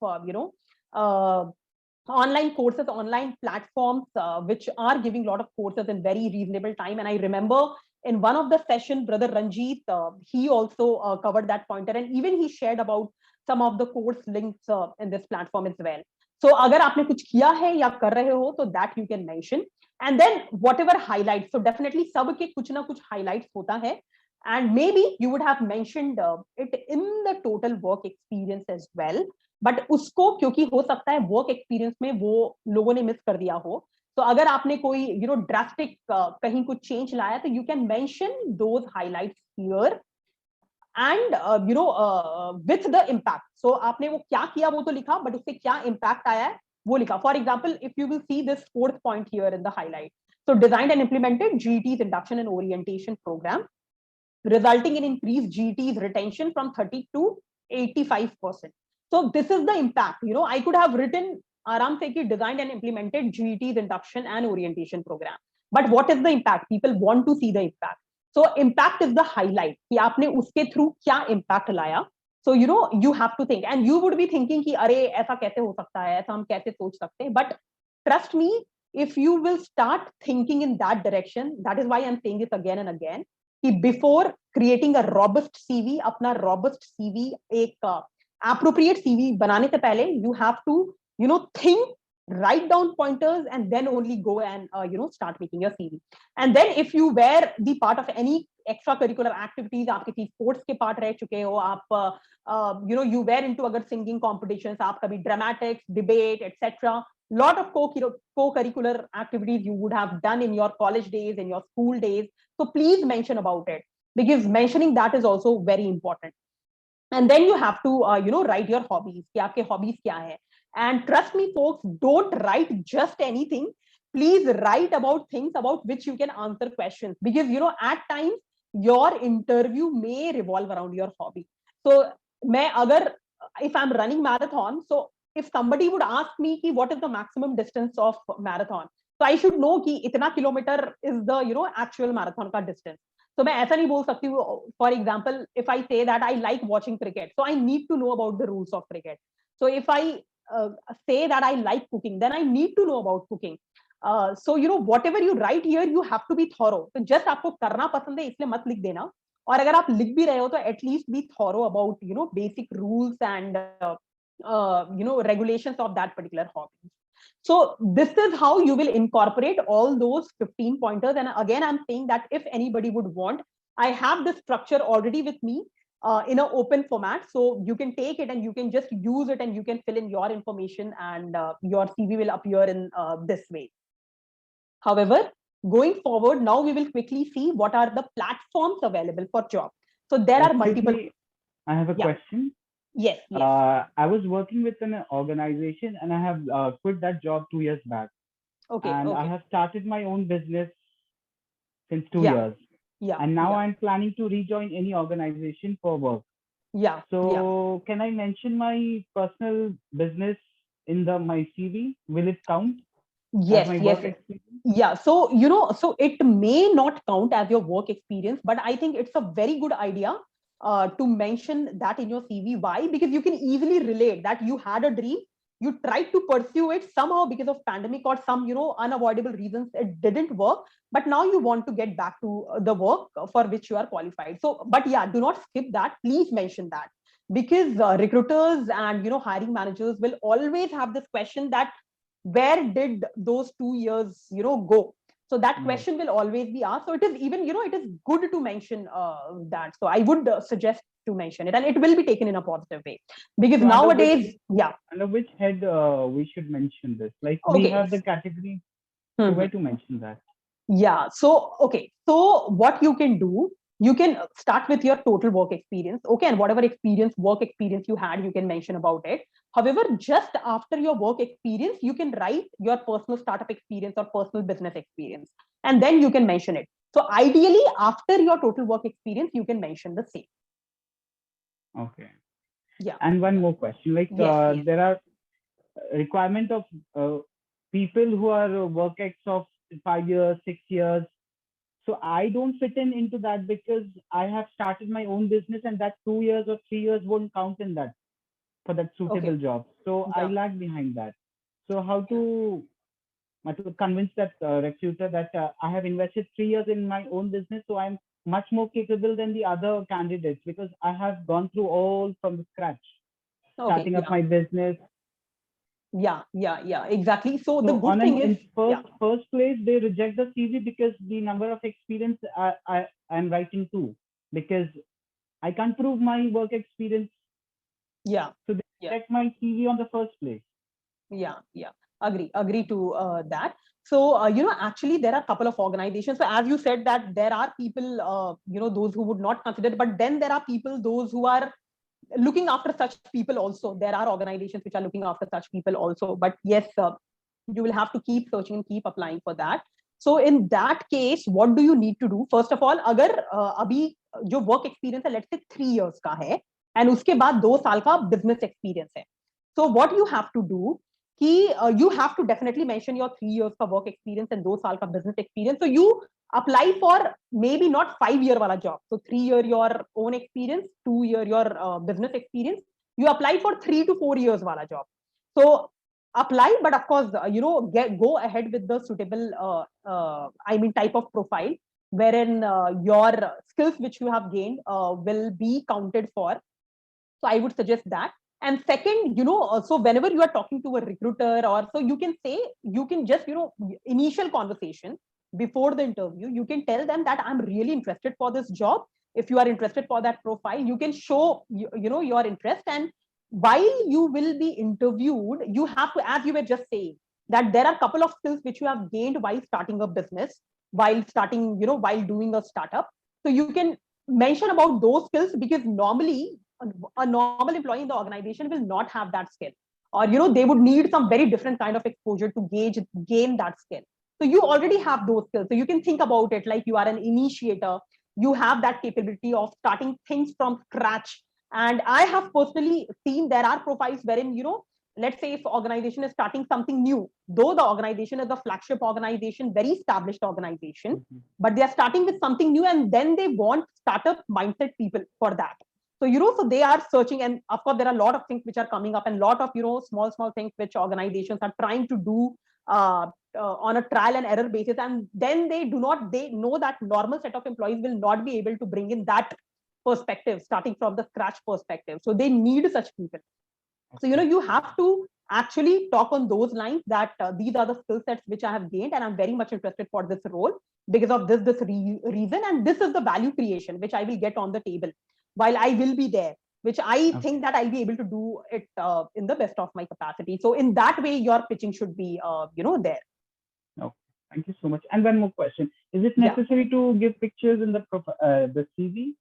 online courses, online platforms which are giving a lot of courses in very reasonable time. And I remember in one of the session, brother Ranjit, he also covered that pointer, and even he shared about some of the course links in this platform as well. So agar aapne kuch kiya hai ya kar rahe ho, so that you can mention. And then whatever highlights, so definitely sabke kuch na kuch highlights hota hai, and maybe you would have mentioned it in the total work experience as well. But उसको क्योंकि हो सकता है work experience में वो लोगों ने miss कर दिया हो, तो अगर आपने कोई ड्रास्टिक कहीं कुछ चेंज लाया, तो you can mention those highlights here and with the impact. So आपने वो क्या किया वो तो लिखा, बट उससे क्या इम्पैक्ट आया है वो लिखा. For example, if you will see this fourth point here in the highlight, so designed and implemented GET's induction and orientation program, resulting in increased GET's retention from 30 to 85%. So this is the impact. I could have written Aram se ki designed and implemented GET's induction and orientation program. But what is the impact? People want to see the impact. So impact is the highlight. कि आपने उसके through क्या impact लाया. So you have to think, and you would be thinking कि अरे ऐसा कैसे हो सकता है, ऐसा हम कैसे सोच सकते हैं. But trust me, if you will start thinking in that direction, that is why I'm saying this again and again, कि before creating a robust CV, अपना robust CV एक appropriate CV बनाने से पहले you have to think, write down pointers, and then only go and start making your CV. And then if you were the part of any extracurricular activities, आप किसी sports के part रह चुके हो, आप you were into अगर singing competitions, आप कभी dramatics, debate, etc. Lot of co-curricular activities you would have done in your college days, in your school days. So please mention about it, because mentioning that is also very important. And then you have to write your hobbies, कि आपके hobbies क्या है. And trust me folks, don't write just anything. Please write about things about which you can answer questions, because at times your interview may revolve around your hobby. So if I'm running marathon, so if somebody would ask me ki what is the maximum distance of marathon, so I should know ki itna kilometer is the actual marathon ka distance. So मैं ऐसा नहीं बोल सकती हूँ. For example, if I say that I like watching cricket, so I need to know about the rules of cricket. So if I say that I like cooking, then I need to know about cooking. So whatever you write here, you have to be thorough. So just आपको करना पसंद है इसलिए मत लिख देना. और अगर आप लिख भी रहे हो तो at least be thorough about basic rules and regulations of that particular hobby. So this is how you will incorporate all those 15 pointers. And again, I'm saying that if anybody would want, I have the structure already with me in an open format. So you can take it and you can just use it and you can fill in your information, and your CV will appear in this way. However, going forward, now we will quickly see what are the platforms available for job. So there are multiple. I have a question. Yes. I was working with an organization and I have quit that job 2 years back. Okay. And okay. I have started my own business since 2 Yeah. years. Yeah. And now yeah. I'm planning to rejoin any organization for work. Yeah. So can I mention my personal business in my CV? Will it count? Yes. My yes. work experience? Yeah. So, so it may not count as your work experience, but I think it's a very good idea to mention that in your CV. Why? Because you can easily relate that you had a dream, you tried to pursue it somehow because of pandemic or some, unavoidable reasons, it didn't work, but now you want to get back to the work for which you are qualified. So, but yeah, do not skip that. Please mention that, because recruiters and, hiring managers will always have this question that where did those 2 years go. So that question will always be asked. So it is even it is good to mention that. So I would suggest to mention it, and it will be taken in a positive way, because So nowadays under which head we should mention this? Like okay. we have the category, so where to mention that? Yeah. So okay, so what you can do, You can start with your total work experience, okay, and whatever work experience you had, you can mention about it. However, just after your work experience, you can write your personal startup experience or personal business experience, and then you can mention it. So ideally, after your total work experience, you can mention the same. Okay. Yeah. And one more question, like Yes. there are requirement of people who are work-ex of 5 years, 6 years. So I don't fit into that because I have started my own business, and that 2 years or 3 years won't count in that for that Okay. suitable job. So I Yeah. lag behind that. So how to convince that recruiter that I have invested 3 years in my own business, so I'm much more capable than the other candidates because I have gone through all from the scratch, Okay. starting up Yeah. my business. Yeah. Exactly. So the So good thing is, in yeah. first place, they reject the CV because the number of experience I'm writing too, because I can't prove my work experience. Yeah. So they Yeah. reject my CV on the first place. Yeah. Agree to that. So actually there are a couple of organizations. So as you said that there are people, those who would not consider, but then there are people, those who are looking after such people also. There are organizations which are looking after such people also. But yes, you will have to keep searching and keep applying for that. So in that case, what do you need to do? First of all, अगर अभी जो work experience है, let's say 3 years का है, and उसके बाद 2 साल का business experience है. So what you have to do, you have to definitely mention your 3 years का work experience and 2 साल का business experience. So you apply for maybe not 5 year wala job. So 3 year your own experience, 2 year your business experience. You apply for 3 to 4 years wala job. So apply, but of course, go ahead with the suitable, type of profile wherein your skills which you have gained will be counted for. So I would suggest that. And second, so whenever you are talking to a recruiter, or so you can say, you can just, initial conversation before the interview, you can tell them that I'm really interested for this job. If you are interested for that profile, you can show, your interest. And while you will be interviewed, you have to, as you were just saying, that there are a couple of skills which you have gained while starting a business, while doing a startup. So you can mention about those skills, because normally a normal employee in the organization will not have that skill, or they would need some very different kind of exposure to gain that skill. So you already have those skills, so you can think about it like you are an initiator. You have that capability of starting things from scratch. And I have personally seen there are profiles wherein, let's say if organization is starting something new, though the organization is a flagship organization, very established organization, but they are starting with something new, and then they want startup mindset people for that. So so they are searching, and of course there are a lot of things which are coming up, and a lot of small things which organizations are trying to do on a trial and error basis. And then they know that normal set of employees will not be able to bring in that perspective, starting from the scratch perspective. So they need such people. So you have to actually talk on those lines, that these are the skill sets which I have gained, and I'm very much interested for this role because of this reason, and this is the value creation which I will get on the table while I will be there, which I think that I'll be able to do it in the best of my capacity. So in that way, your pitching should be there. Okay. Thank you so much. And one more question: is it Yeah. necessary to give pictures in the CV?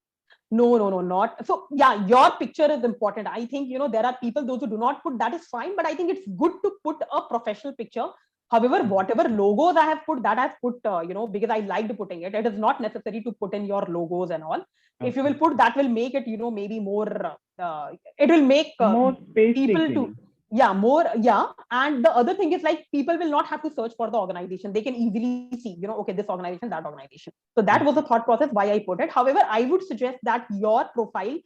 No, not. So yeah, your picture is important. I think, there are people, those who do not put, that is fine, but I think it's good to put a professional picture. However, whatever logos I have put, that I've put, because I liked putting it. It is not necessary to put in your logos and all. If you will put, that will make it, maybe more, it will make More space people to, taking. more. And the other thing is, like, people will not have to search for the organization. They can easily see, okay, this organization, that organization. So that was the thought process why I put it. However, I would suggest that your profile,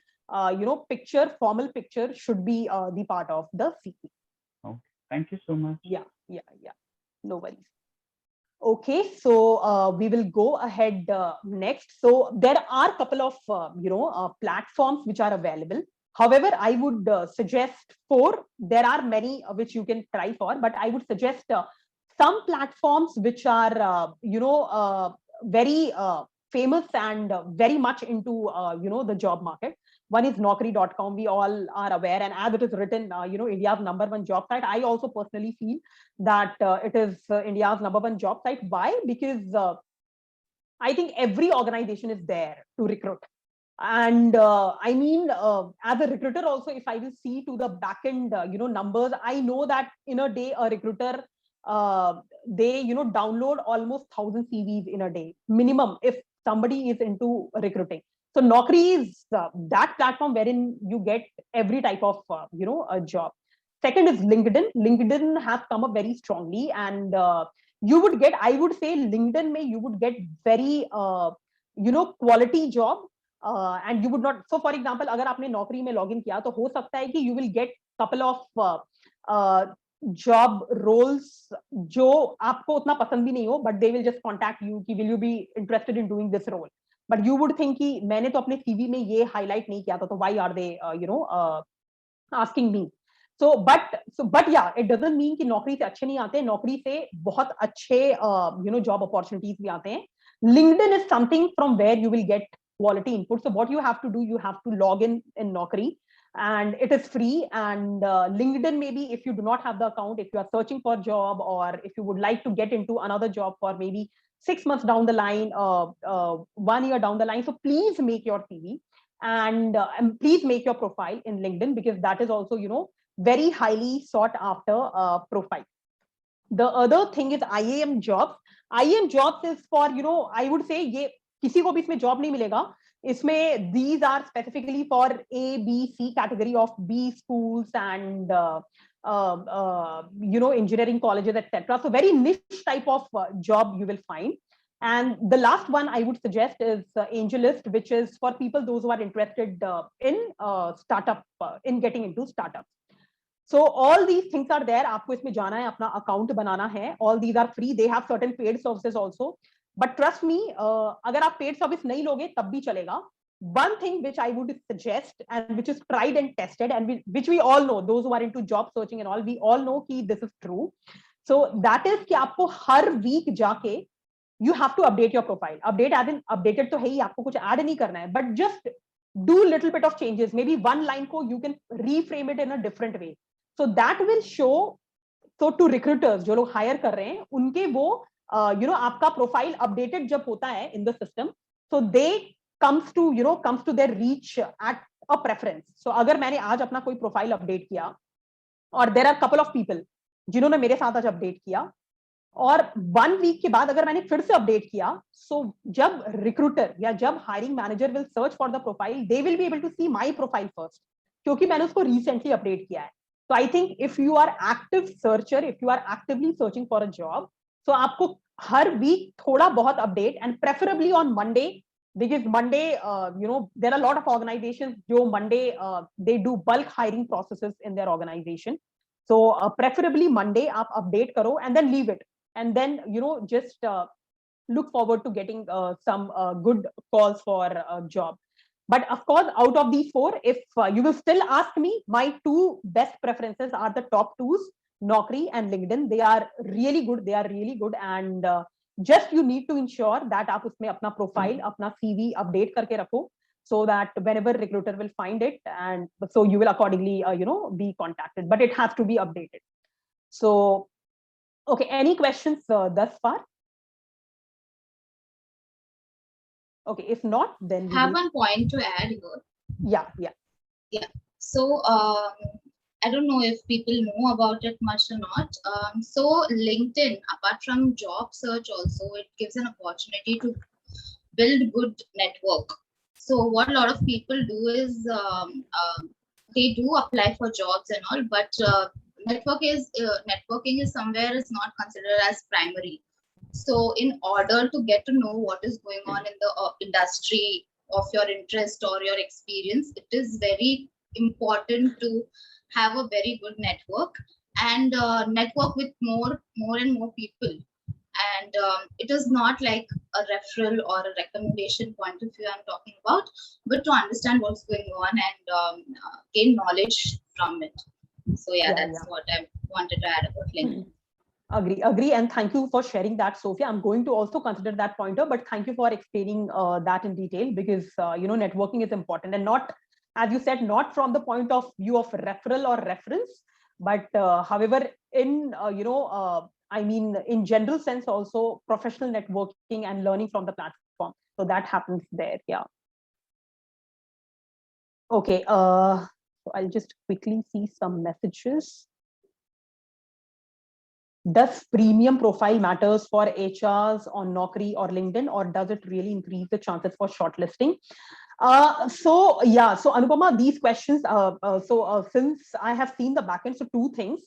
picture, formal picture should be the part of the CV. Okay. Thank you so much. Yeah. No worries. Okay, so we will go ahead next. So there are a couple of platforms which are available. However, I would suggest 4. There are many which you can try for, but I would suggest some platforms which are very famous and very much into the job market. One is Naukri.com. We all are aware, and as it is written, India's #1 job site. I also personally feel that it is India's #1 job site. Why? Because I think every organization is there to recruit. And I mean, as a recruiter also, if I will see to the back end, numbers, I know that in a day, a recruiter, they, download almost 1,000 CVs in a day, minimum, if somebody is into recruiting. So Naukri is that platform wherein you get every type of, a job. Second is LinkedIn. LinkedIn has come up very strongly, and you would get, I would say, LinkedIn may you would get very, quality job. And you would not, so for example, अगर आपने नौकरी में login किया तो हो सकता है कि you will get couple of job roles जो आपको उतना पसंद भी नहीं हो, but they will just contact you कि will you be interested in doing this role, but you would think कि मैंने तो अपने CV में ये highlight नहीं किया था, तो why are they asking me? But yeah, it doesn't mean कि नौकरी से अच्छे नहीं आते, नौकरी से बहुत अच्छे job opportunities भी आते हैं. LinkedIn is something from where you will get quality input. So what you have to do, you have to log in Naukri, and it is free. And LinkedIn, maybe if you do not have the account, if you are searching for a job, or if you would like to get into another job for maybe 6 months down the line, 1 year down the line, so please make your CV, and please make your profile in LinkedIn, because that is also, very highly sought after profile. The other thing is IAM jobs. IAM jobs is for, I would say, ये किसी को भी इसमें job नहीं मिलेगा. इसमें these are specifically for A, B, C category of B schools and engineering colleges, etc. So very niche type of job you will find. And the last one I would suggest is AngelList, which is for people those who are interested in startup, in getting into startups. So all these things are there. आपको इसमें जाना है, अपना account बनाना है. All these are free. They have certain paid services also. But trust me, अगर आप paid service नहीं लोगे तब भी चलेगा. One thing which I would suggest, and which is tried and tested, and which we all know, those who are into job searching and all, we all know कि this is true. So that is कि आपको हर week जाके you have to update your profile. Update as in updated तो है ही, आपको कुछ add नहीं करना है. But just do little bit of changes. Maybe one line को you can reframe it in a different way. So that will show, so to recruiters जो लोग hire कर रहे हैं, उनके वो आपका profile updated जब होता है in the system, so they comes to their reach at a preference. So अगर मैंने आज अपना कोई profile update किया, और there are couple of people जिन्होंने मेरे साथ आज update किया, और 1 week के बाद अगर मैंने फिर से update किया, so जब recruiter या जब hiring manager will search for the profile, they will be able to see my profile first, क्योंकि मैंने उसको recently update किया है. So I think if you are active searcher, if you are actively searching for a job, so आपको हर week थोड़ा बहुत update, and preferably on Monday, because Monday, there are a lot of organizations जो Monday they do bulk hiring processes in their organization. So preferably Monday आप update करो and then leave it, and then just look forward to getting some good calls for a job. But of course, out of these 4, if you will still ask me, my 2 best preferences are the top 2s, Naukri and LinkedIn. They are really good. They are really good. And just you need to ensure that आप उसमें अपना profile, अपना CV update करके रखो, so that whenever recruiter will find it, and so you will accordingly, be contacted. But it has to be updated. So, okay, any questions thus far? Okay, if not, then we have will... one point to add here. Yeah. So I don't know if people know about it much or not. So LinkedIn, apart from job search also, it gives an opportunity to build good network. So what a lot of people do is they do apply for jobs and all, but networking is somewhere is not considered as primary. So in order to get to know what is going on in the industry of your interest or your experience, it is very important to have a very good network and network with more and more people. And it is not like a referral or a recommendation point of view I'm talking about, but to understand what's going on and gain knowledge from it. So that's what I wanted to add about LinkedIn. Agree, and thank you for sharing that, Sophia. I'm going to also consider that pointer, but thank you for explaining that in detail, because networking is important, and not, as you said, not from the point of view of referral or reference, but however, in I mean, in general sense, also professional networking and learning from the platform So that happens there. Yeah. Okay. So I'll just quickly see some messages. Does premium profile matters for HRs on Naukri or LinkedIn, or does it really increase the chances for shortlisting? So yeah, so Anupama, these questions, since I have seen the backend, so two things.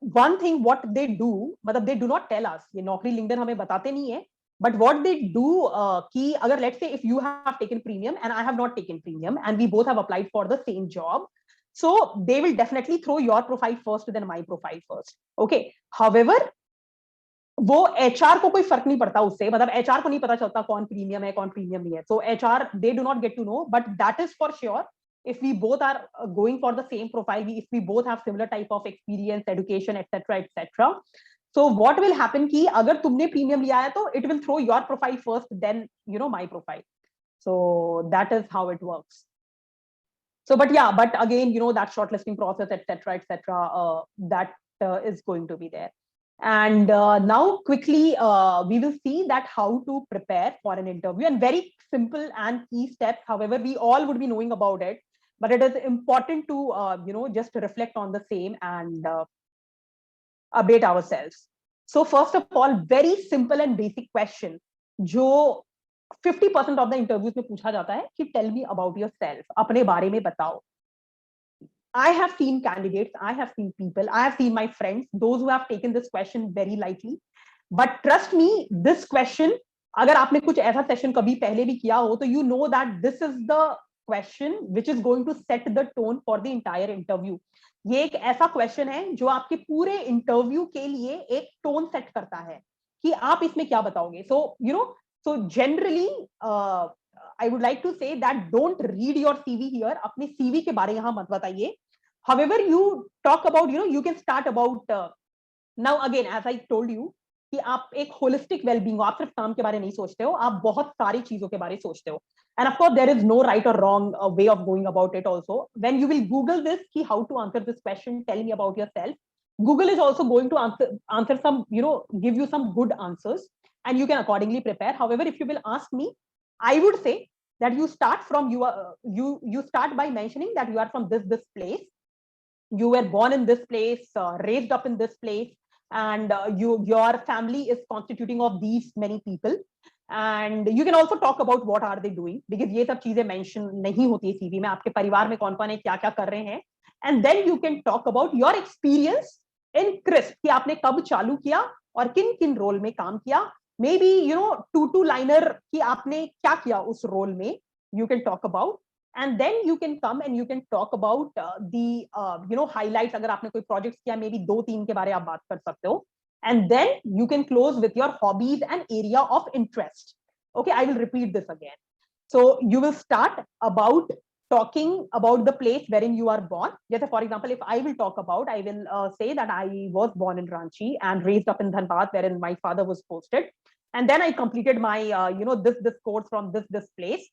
One thing, what they do, मतलब they do not tell us, ये Naukri LinkedIn हमें बताते नहीं है, but what they do, कि अगर let's say if you have taken premium and I have not taken premium and we both have applied for the same job, so they will definitely throw your profile first than my profile first. Okay. However, वो HR को कोई फर्क नहीं पड़ता उससे, मतलब HR को नहीं पता चलता कौन प्रीमियम है कौन प्रीमियम नहीं है. So HR they do not get to know, but that is for sure. If we both are going for the same profile, if we both have similar type of experience, education, etc. So what will happen कि अगर तुमने premium लिया है तो it will throw your profile first, then my profile. So that is how it works. So, but yeah, but again, that shortlisting process, etc. That is going to be there. And now quickly, we will see that how to prepare for an interview, and very simple and key steps. However, we all would be knowing about it, but it is important to, just reflect on the same and update ourselves. So first of all, very simple and basic question, जो 50% of the interviews में पूछा जाता है कि tell me about yourself, अपने बारे में बताओ. I have seen candidates, I have seen people, I have seen my friends, those who have taken this question very lightly. But trust me, this question, अगर आपने कुछ ऐसा session कभी पहले भी किया हो, तो you know that this is the question which is going to set the tone for the entire interview. ये एक ऐसा क्वेश्चन है जो आपके पूरे इंटरव्यू के लिए एक टोन सेट करता है कि आप इसमें क्या बताओगे. So generally I would like to say that don't read your CV here. अपने CV के बारे यहाँ मत बताइए. However, you talk about, you can start about now again, as I told you, कि आप एक holistic well-being हो, आप सिर्फ काम के बारे नहीं सोचते हो, आप बहुत सारी चीजों के बारे सोचते हो. And of course, there is no right or wrong way of going about it also. When you will Google this, कि how to answer this question, tell me about yourself, Google is also going to answer some, give you some good answers, and you can accordingly prepare. However, if you will ask me, I would say that you start from you start by mentioning that you are from this place, you were born in this place, raised up in this place, and your family is constituting of these many people. And you can also talk about what are they doing, because ये सब चीजें mention नहीं होती है CV में, आपके परिवार में कौन-कौन है, क्या-क्या कर रहे हैं. And then you can talk about your experience in crisp, कि आपने कब चालू किया और किन-किन रोल में काम किया. Maybe 2-liner कि आपने क्या किया उस रोल में, you can talk about. And then you can come and you can talk about the highlights. अगर आपने कोई projects किया, maybe 2-3 के बारे आप बात कर सकते हो. And then you can close with your hobbies and area of interest. Okay, I will repeat this again. So you will start about talking about the place wherein you are born. Just for example, if I will talk about, I will say that I was born in Ranchi and raised up in Dhanbad, wherein my father was posted. And then I completed my, this course from this place.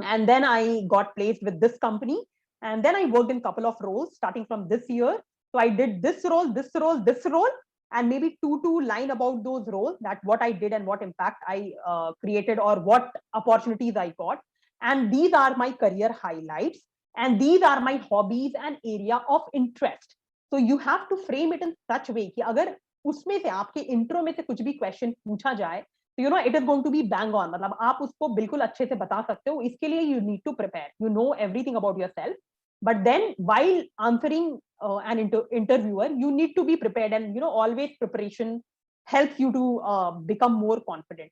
And then I got placed with this company. And then I worked in a couple of roles starting from this year. So I did this role, and maybe 2-line about those roles, that what I did and what impact I created or what opportunities I got. And these are my career highlights. And these are my hobbies and area of interest. So you have to frame it in such a way कि अगर उसमें से आपके intro में से कुछ भी question पूछा जाए, तो it is going to be bang on. मतलब आप उसको बिल्कुल अच्छे से बता सकते हो. इसके लिए you need to prepare. You know everything about yourself. But then while answering an interviewer, you need to be prepared, and always preparation helps you to become more confident.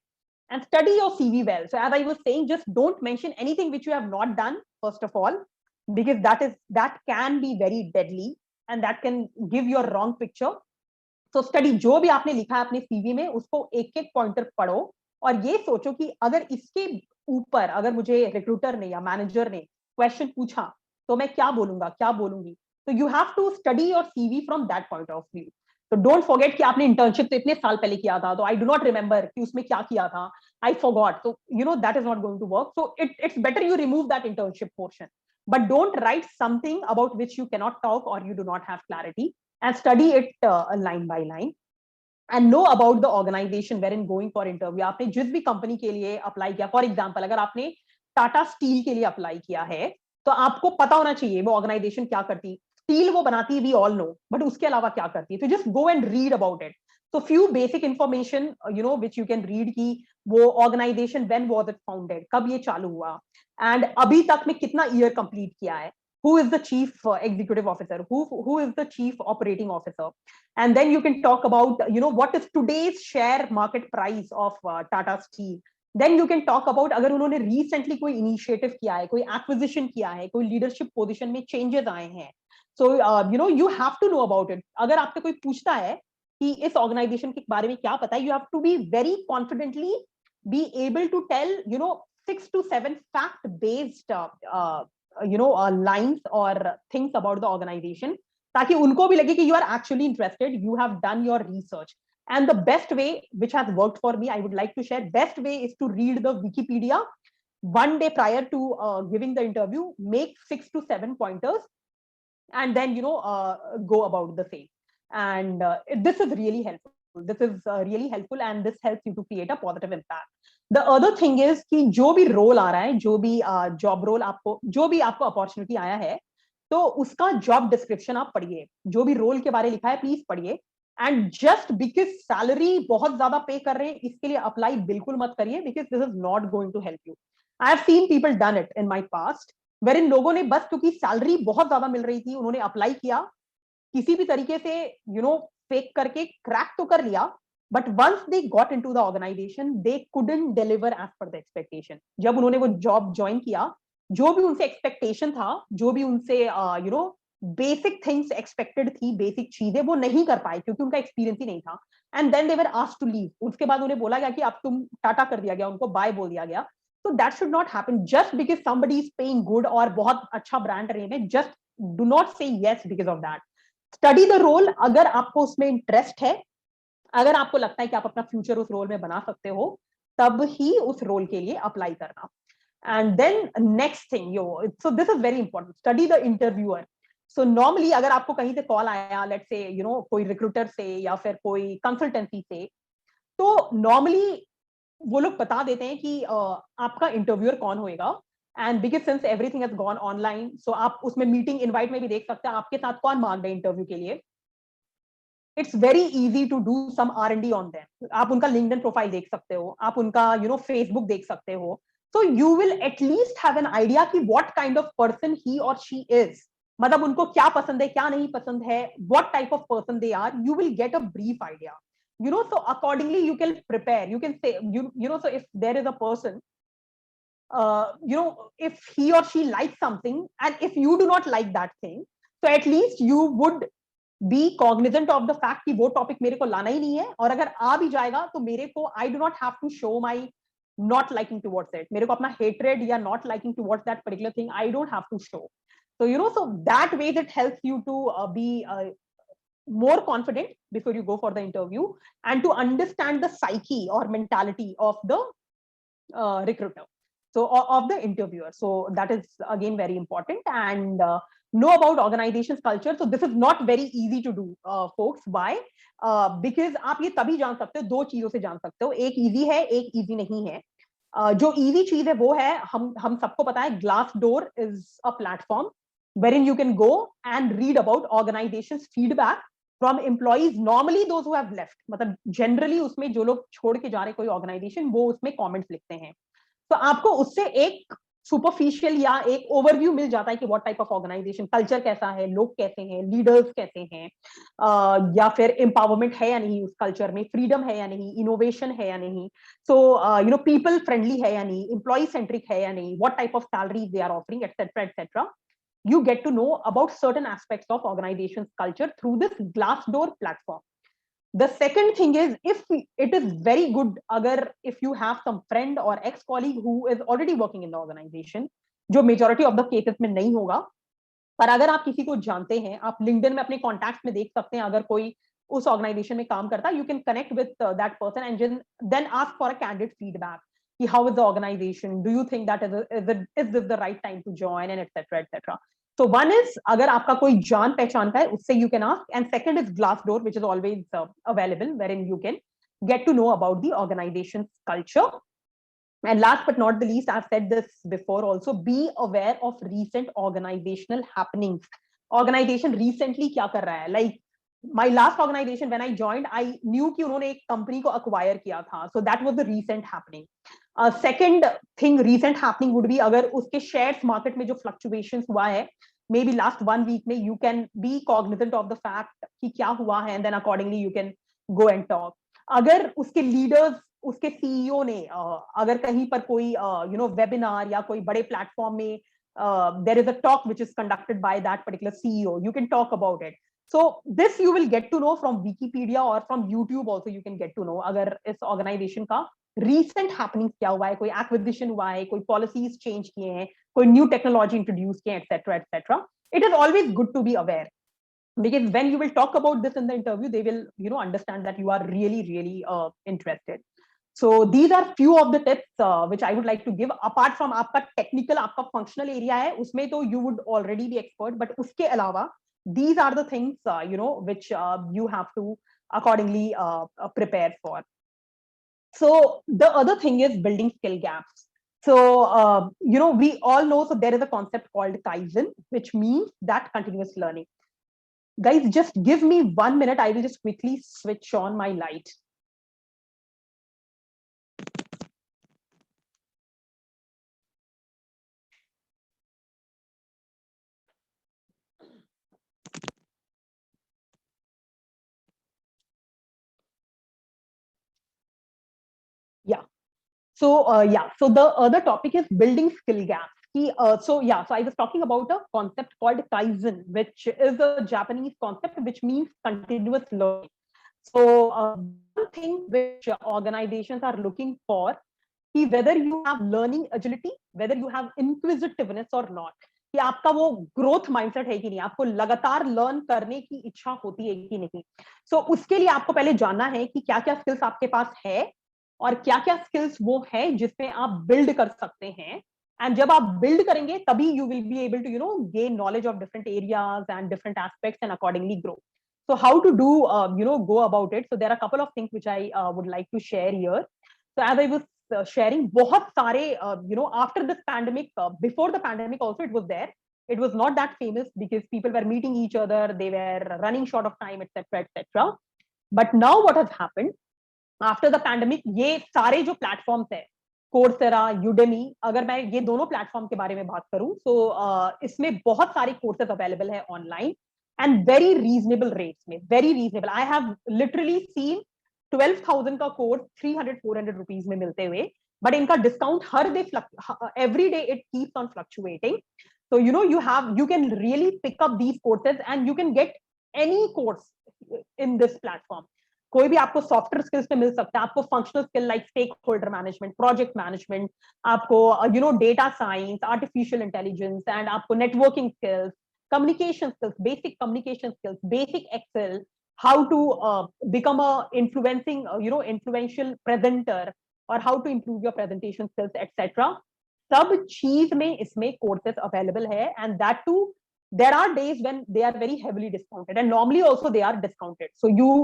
And study your CV well. So as I was saying, just don't mention anything which you have not done, first of all, because that can be very deadly and that can give you a wrong picture. So study जो भी आपने लिखा है अपने CV में, उसको एक-एक pointer पढ़ो और ये सोचो कि अगर इसके ऊपर अगर मुझे रिक्रूटर ने या मैनेजर ने क्वेश्चन पूछा तो मैं क्या बोलूंगा, क्या बोलूंगी. So you have to study your CV from that point of view. So don't forget कि आपने इंटर्नशिप तो इतने साल पहले किया था, तो I do not remember कि उसमें क्या किया था, I forgot. So that is not going to work. So it's better you remove that internship portion, but don't write something about which you cannot talk or you do not have clarity, and study it line by line. and know about the organization wherein going for interview. आपने जिस भी company के लिए apply किया, for example अगर आपने Tata steel के लिए अप्लाई किया है, तो आपको पता होना चाहिए वो ऑर्गेनाइजेशन क्या करती। स्टील वो बनाती है, वी ऑल नो, बट उसके अलावा क्या करती है, तो just go and read about it. So few basic information, which you can read कि वो organization when was it founded, कब ये चालू हुआ, and अभी तक में कितना year complete किया है, who is the chief executive officer, who is the chief operating officer, and then you can talk about, what is today's share market price of Tata Steel. Then you can talk about अगर उन्होंने recently कोई initiative किया है, कोई acquisition किया है, कोई leadership position में changes आए हैं, so you have to know about it. अगर आपसे कोई पूछता है कि इस ऑर्गेनाइजेशन के बारे में क्या पता है, you have to be very confidently be able to tell 6 to 7 fact based lines or things about the organization, ताकि उनको भी लगे कि you are actually interested, you have done your research. And the best way, which has worked for me, I would like to share, best way is to read the Wikipedia one day prior to giving the interview, make 6 to 7 pointers, and then go about the same. And this is really helpful. This is really helpful, and this helps you to create a positive impact. The other thing is कि जो भी role आ रहा है, जो भी job role आपको, जो भी आपको अपॉर्चुनिटी आया है, तो उसका जॉब डिस्क्रिप्शन आप पढ़िए, जो भी रोल के बारे में लिखा है प्लीज पढ़िए। एंड जस्ट बिकॉज सैलरी बहुत ज्यादा पे कर रहे हैं इसके लिए अप्लाई बिल्कुल मत करिए, because this is not going to help you. I have seen people done it in my past, where in लोगों ने बस क्योंकि सैलरी बहुत ज्यादा मिल रही थी, उन्होंने अप्लाई किया, किसी भी तरीके से फेक करके क्रैक तो कर लिया, but once they got into the organization they couldn't deliver as per the expectation. जब उन्होंने वो जॉब ज्वाइन किया, जो भी उनसे एक्सपेक्टेशन था, जो भी उनसे बेसिक थिंग्स एक्सपेक्टेड थी, बेसिक चीजें वो नहीं कर पाए क्योंकि उनका एक्सपीरियंस ही नहीं था। And then they were asked to leave. उसके बाद उन्हें बोला गया कि अब तुम टाटा कर दिया गया, उनको बाय बोल दिया गया। So that should not happen just because somebody is paying good और बहुत अच्छा ब्रांड रहे हैं, just do not say yes because of that. Study the role, अगर आपको उसमें इंटरेस्ट है, अगर आपको लगता है कि आप अपना फ्यूचर उस रोल में बना सकते हो, तब ही उस रोल के लिए अप्लाई करना। And then next thing, so this is very important, study the interviewer. So normally अगर आपको कहीं से कॉल आया, लेट्स से कोई रिक्रूटर से या फिर कोई कंसल्टेंसी से, तो नॉर्मली वो लोग बता देते हैं कि आपका इंटरव्यूअर कौन होएगा। And because since everything has gone online, so आप उसमें मीटिंग इनवाइट में भी देख सकते हैं आपके साथ कौन मांग रहे हैं इंटरव्यू के लिए। It's very easy to do some R&D on them. आप उनका लिंक्डइन प्रोफाइल देख सकते हो, आप उनका फेसबुक देख सकते हो, so you will at least have an idea कि व्हाट काइंड ऑफ पर्सन ही और शी इज, मतलब उनको क्या पसंद है, क्या नहीं पसंद है, what type of person they are, you will get a brief idea. So accordingly you can prepare, you can say, so if there is a person, if he or she likes something and if you do not like that thing, so at least you would be cognizant of the fact कि वो topic मेरे को लाना ही नहीं है, और अगर आ भी जाएगा तो मेरे को I do not have to show my not liking towards it, मेरे को अपना hatred या not liking towards that particular thing I don't have to show. So so that way that helps you to be more confident before you go for the interview, and to understand the psyche or mentality of the recruiter, so of the interviewer. So that is again very important. And know about organization's culture. So this is not very easy to do, folks. Why? Because आप ये तभी जान सकते हो, दो चीजों से जान सकते हो, एक easy है, एक easy नहीं है। जो easy चीज है वो है, हम सबको पता है, Glassdoor is a platform wherein you can go and read about organization's feedback from employees, normally those who have left, मतलब generally उसमें जो लोग छोड़ के जा रहे कोई ऑर्गेनाइजेशन, वो उसमें कमेंट्स लिखते हैं। तो आपको उससे एक सुपरफिशियल या एक ओवरव्यू मिल जाता है कि what type of organization, culture कैसा है, लोग कैसे हैं, लीडर्स कैसे हैं, या फिर एम्पावरमेंट है या नहीं उस कल्चर में, फ्रीडम है या नहीं, इनोवेशन है या नहीं, सो पीपल फ्रेंडली है या नहीं, एम्प्लॉय सेंट्रिक है या नहीं, what type of salaries they are offering, etcetera etcetera. You get to know about certain aspects of organization's culture through this Glassdoor platform. The second thing is, if it is very good, if you have some friend or ex-colleague who is already working in the organization, जो majority of the cases में नहीं होगा, पर अगर आप किसी को जानते हैं, आप LinkedIn में अपने contacts में देख सकते हैं, अगर कोई उस organization में काम करता है, you can connect with that person and then ask for a candid feedback. How is the organization? Do you think that is this the right time to join, and etc. etc. So one is अगर आपका कोई जान पहचान का है उससे you can ask, and second is Glassdoor, which is always available, wherein you can get to know about the organization's culture. And last but not the least, I've said this before also, be aware of recent organizational happenings. Organization recently क्या कर रहा है? Like my last organization, when I joined, I knew कि उन्होंने एक company को acquire किया था. So that was the recent happening. Second thing, recent happening would be अगर उसके shares market में जो fluctuations हुआ है, maybe last 1 week में, you can be cognizant of the fact कि क्या हुआ है, and then accordingly you can go and talk. अगर उसके leaders, उसके सीईओ ने अगर कहीं पर कोई वेबिनार या कोई बड़े प्लेटफॉर्म में there is a talk which is conducted by that particular CEO, you can talk about it. So this you will get to know from Wikipedia or from YouTube also, you can get to know अगर इस organization का recent happenings क्या हुआ है, कोई acquisition हुआ है, कोई policies change किए हैं, कोई new technology introduce किए हैं, etc. etc. It is always good to be aware, because when you will talk about this in the interview, they will understand that you are really interested. So these are few of the tips which I would like to give. Apart from आपका technical, आपका functional area है, उसमें तो you would already be expert, but उसके अलावा these are the things which you have to accordingly prepare for. So the other thing is building skill gaps. So we all know, so there is a concept called Kaizen, which means that continuous learning. Guys, just give me 1 minute. I will just quickly switch on my light. Yeah. So so the other topic is building skill gaps. So I was talking about a concept called Kaizen, which is a Japanese concept which means continuous learning. So one thing which organizations are looking for, whether you have learning agility, whether you have inquisitiveness or not, कि आपका वो growth mindset है कि नहीं, आपको लगातार learn करने की इच्छा होती है कि नहीं. सो उसके लिए आपको पहले जानना है कि क्या क्या स्किल्स आपके पास है और क्या क्या स्किल्स वो है जिसमें आप बिल्ड कर सकते हैं. एंड जब आप बिल्ड करेंगे तभी you will be able to gain knowledge of different areas and different aspects and accordingly grow. So how to do go about it? So there are a couple of things which I would like to share here. So as I was sharing, बहुत सारे after this pandemic, before the pandemic also it was there. It was not that famous because people were meeting each other, they were running short of time, etc. etc. But now what has happened after the pandemic, ये सारे जो platforms है, Coursera, Udemy, अगर मैं ये दोनों platform के बारे में बात करूं, so इसमें बहुत सारे courses available है online and very reasonable rates में, very reasonable. I have literally seen 12,000 का कोर्स 300-400 रुपीज में मिलते हुए, बट इनका discount her day, every day it keeps on fluctuating. So you can really pick up these courses and you can get any course in this platform. कोई भी आपको software skills पे मिल सकता है, आपको functional skill like stakeholder management, project management, आपको data science, artificial intelligence, and आपको networking skills, communication skills, basic communication skills, basic Excel, how to become a influential presenter, or how to improve your presentation skills, etc. सब चीज में इसमें courses available है, and that too there are days when they are very heavily discounted, and normally also they are discounted. So you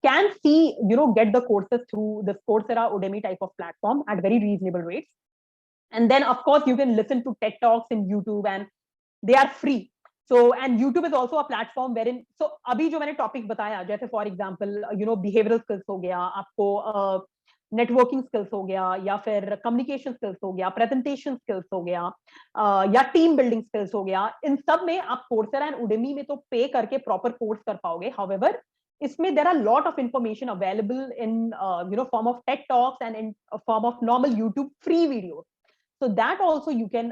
can see, get the courses through this Coursera, Udemy type of platform at very reasonable rates. And then of course you can listen to TED Talks in YouTube, and they are free. So and YouTube is also a platform wherein, so अभी जो मैंने topic बताया, जैसे for example behavioural skills हो गया, आपको networking skills हो गया, या फिर कम्युनिकेशन स्किल्स हो गया, प्रेजेंटेशन स्किल्स हो गया, या टीम बिल्डिंग स्किल्स हो गया, इन सब में आप Coursera एंड Udemy में तो पे करके प्रॉपर कोर्स कर पाओगे. हाउएवर इसमें there are lot of information available in form of TED Talks and in form of normal YouTube free videos. So that also you can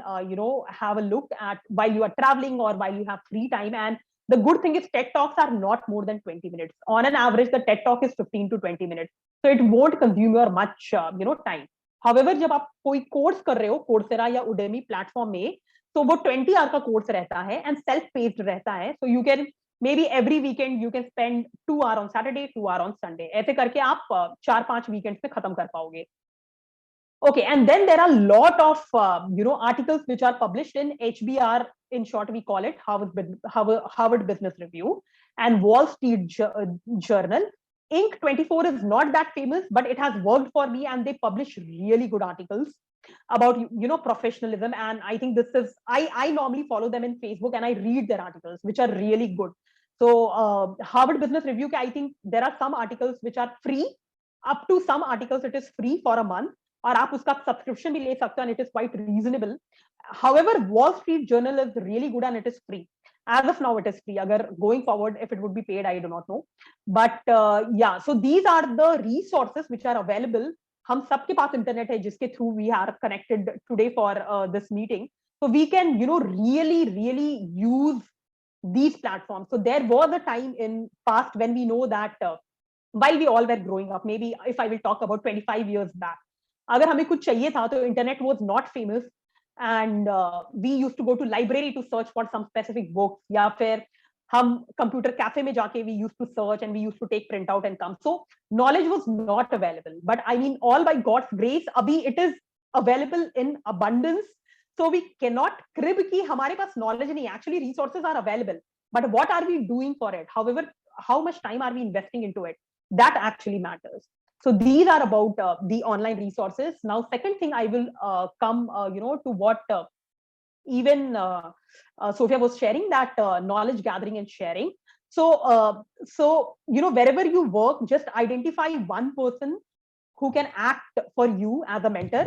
have a look at while you are traveling or while you have free time. And the good thing is TED Talks are not more than 20 minutes. On an average, the TED Talk is 15 to 20 minutes. So it won't consume your much time. However, जब आप कोई course कर रहे हो Coursera या Udemy platform में, तो वो 20 आवर का कोर्स रहता है and self paced रहता है. So you can maybe every weekend you can spend 2 hours on Saturday, 2 hours on Sunday. ऐसे करके आप 4-5 वीकेंड्स में खत्म कर पाओगे. Okay, and then there are a lot of articles which are published in HBR. In short, we call it Harvard Business Review and Wall Street Journal. Inc. 24 is not that famous, but it has worked for me, and they publish really good articles about professionalism. And I think this is I normally follow them in Facebook, and I read their articles, which are really good. So Harvard Business Review, I think there are some articles which are free. Up to some articles, it is free for a month. और आप उसका subscription भी ले सकते हो, and it is quite reasonable. However, Wall Street Journal is really good and it is free. As of now, it is free. Agar going forward, if it would be paid, I do not know. But yeah, so these are the resources which are available. हम सबके पास internet है जिसके through we are connected today for this meeting. So we can, really use these platforms. So there was a time in past when we know that while we all were growing up, maybe if I will talk about 25 years back, अगर हमें कुछ चाहिए था तो internet was not famous, and we used to go to library to search for some specific books, या फिर हम computer cafe में जाके we used to search and we used to take print out and come. So knowledge was not available, but I mean all by God's grace अभी it is available in abundance. So we can not crib कि हमारे पास knowledge नहीं. Actually resources are available, but what are we doing for it? However, how much time are we investing into it? That actually matters. So these are about the online resources. Now, second thing, I will come, to what even Sophia was sharing, that knowledge gathering and sharing. So wherever you work, just identify one person who can act for you as a mentor.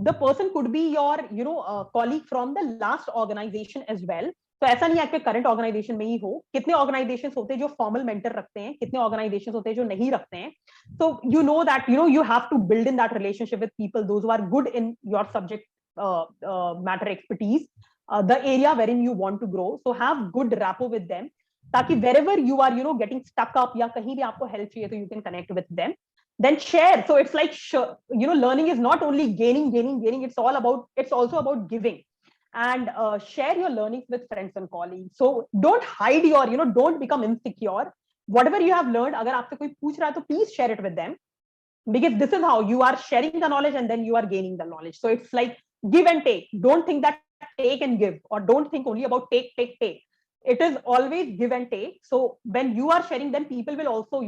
The person could be your, colleague from the last organization as well. तो ऐसा नहीं है कि current organisation में ही हो. कितने organisations होते हैं जो फॉर्मल मेंटर रखते हैं, कितने ऑर्गेनाइजेशंस होते हैं जो नहीं रखते हैं. So you know that you have to build in that relationship with people, those who are good in your subject matter expertise, the area wherein you want to grow. So have good rapport with them, ताकि wherever you are getting stuck up या कहीं भी आपको help चाहिए तो you can connect with them. Then share. So it's like learning is not only gaining. It's also about giving. And share your learnings with friends and colleagues. So don't hide your, don't become insecure. Whatever you have learned, agar aapse koi pooch raha hai to please share it with them, because this is how you are sharing the knowledge and then you are gaining the knowledge. So it's like give and take. Don't think that take and give, or don't think only about take. It is always give and take. So when you are sharing, then people will also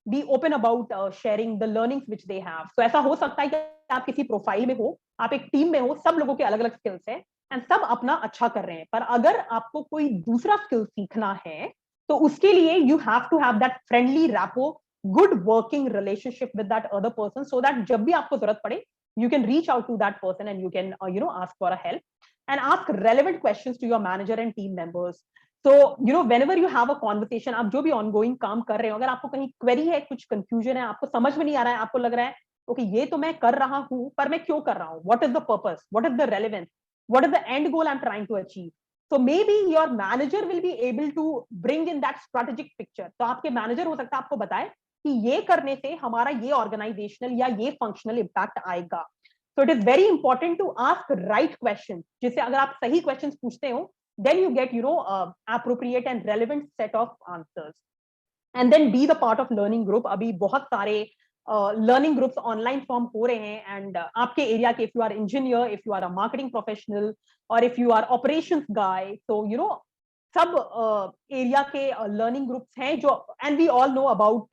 be open about sharing the learnings which they have. So ऐसा हो सकता है कि आप किसी profile में हो, आप एक टीम में हो, सब लोगों के अलग अलग स्किल्स हैं एंड सब अपना अच्छा कर रहे हैं, पर अगर आपको कोई दूसरा स्किल सीखना है तो उसके लिए you have to have that friendly rapport, good working relationship with that other person, so that जब भी आपको जरूरत पड़े you can reach out to that person and you can ask for a help and ask relevant questions to your manager and team members. So whenever you have a conversation, आप जो भी ongoing काम कर रहे हो, अगर आपको कहीं query है, कुछ confusion है, आपको समझ में नहीं आ रहा है, आपको लग रहा है ओके ये तो मैं कर रहा हूं पर मैं क्यों कर रहा हूं, what is the purpose, what is the relevance, what is the end goal I'm trying to achieve, so maybe your manager will be able to bring in that strategic picture. तो आपके मैनेजर हो सकता है आपको बताए कि ये करने से हमारा ये ऑर्गेनाइजेशनल या ये फंक्शनल इम्पैक्ट आएगा. So it is very important to ask right question, जिससे अगर आप सही क्वेश्चन पूछते हो then you get appropriate and relevant set of answers. And then be the part of learning group. अभी बहुत सारे learning groups online form हो रहे हैं, and आपके एरिया के, if you are engineer, if you are a marketing professional, or if you are operations guy, so सब area के learning groups हैं जो, and we all know about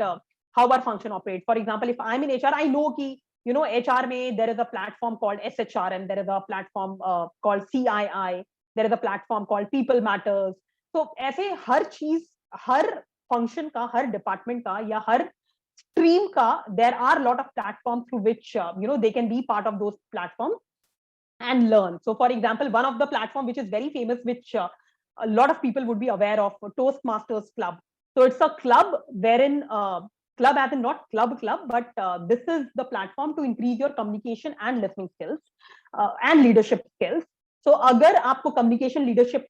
how our function operates. For example, if I'm in HR, I know कि HR में there is a platform called SHRM, there is a platform called CII, there is a platform called People Matters. So ऐसे हर चीज, हर function का, हर department का या हर stream का, there are a lot of platforms through which they can be part of those platforms and learn. So for example, one of the platform which is very famous, which a lot of people would be aware of, Toastmasters Club. So it's a club wherein club as in not club, but this is the platform to increase your communication and listening skills and leadership skills. So अगर आपको communication leadership